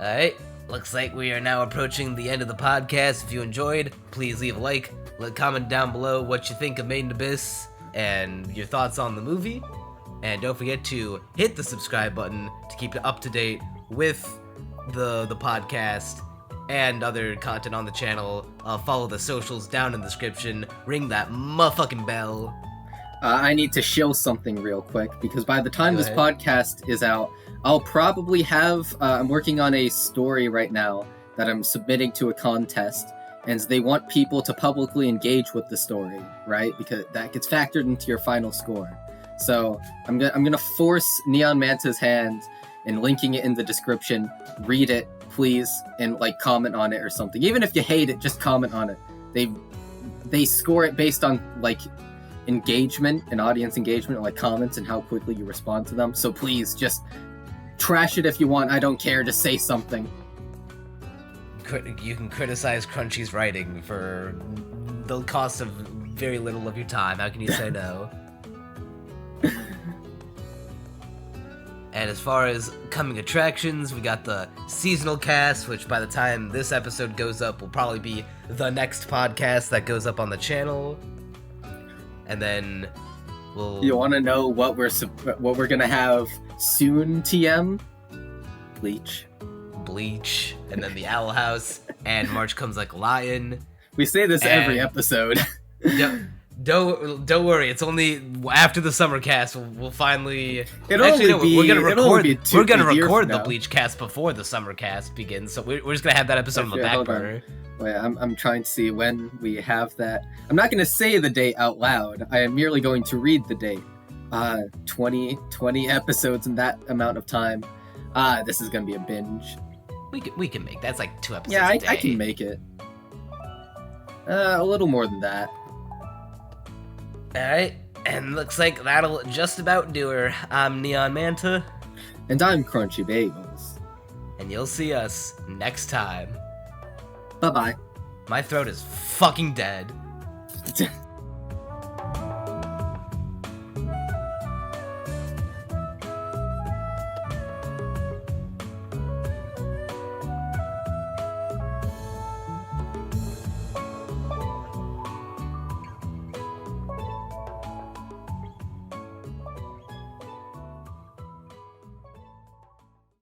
Alright, looks like we are now approaching the end of the podcast. If you enjoyed, please leave a like, comment down below what you think of Made in Abyss and your thoughts on the movie. And don't forget to hit the subscribe button to keep up to date with the podcast and other content on the channel. Follow the socials down in the description. Ring that motherfucking bell. I need to shill something real quick, because by the time this podcast is out, I'll probably have... I'm working on a story right now that I'm submitting to a contest, and they want people to publicly engage with the story, right? Because that gets factored into your final score. So I'm gonna force Neon Manta's hand and linking it in the description. Read it, please, and comment on it or something. Even if you hate it, just comment on it. They score it based on engagement and audience engagement, and comments and how quickly you respond to them. So please just trash it if you want. I don't care. Just say something. You can criticize Crunchy's writing for the cost of very little of your time. How can you say no? And as far as coming attractions, we got the seasonal cast, which by the time this episode goes up will probably be the next podcast that goes up on the channel. And then we'll... You want to know what we're gonna have soon, TM? Bleach. And then the Owl House, and March Comes Like a Lion. We say this every episode. Don't worry. It's only after the summer cast we'll finally. We're gonna record the Bleach cast before the summer cast begins. So we're just gonna have that episode on the back burner. Wait, I'm trying to see when we have that. I'm not gonna say the date out loud. I am merely going to read the date. 20 episodes in that amount of time. This is gonna be a binge. We can make that's like 2 episodes. Yeah, a day. I can make it. A little more than that. Alright, And looks like that'll just about do her. I'm Neon Manta, And I'm Crunchy Bagels. and you'll see us next time. Bye-bye. My throat is fucking dead.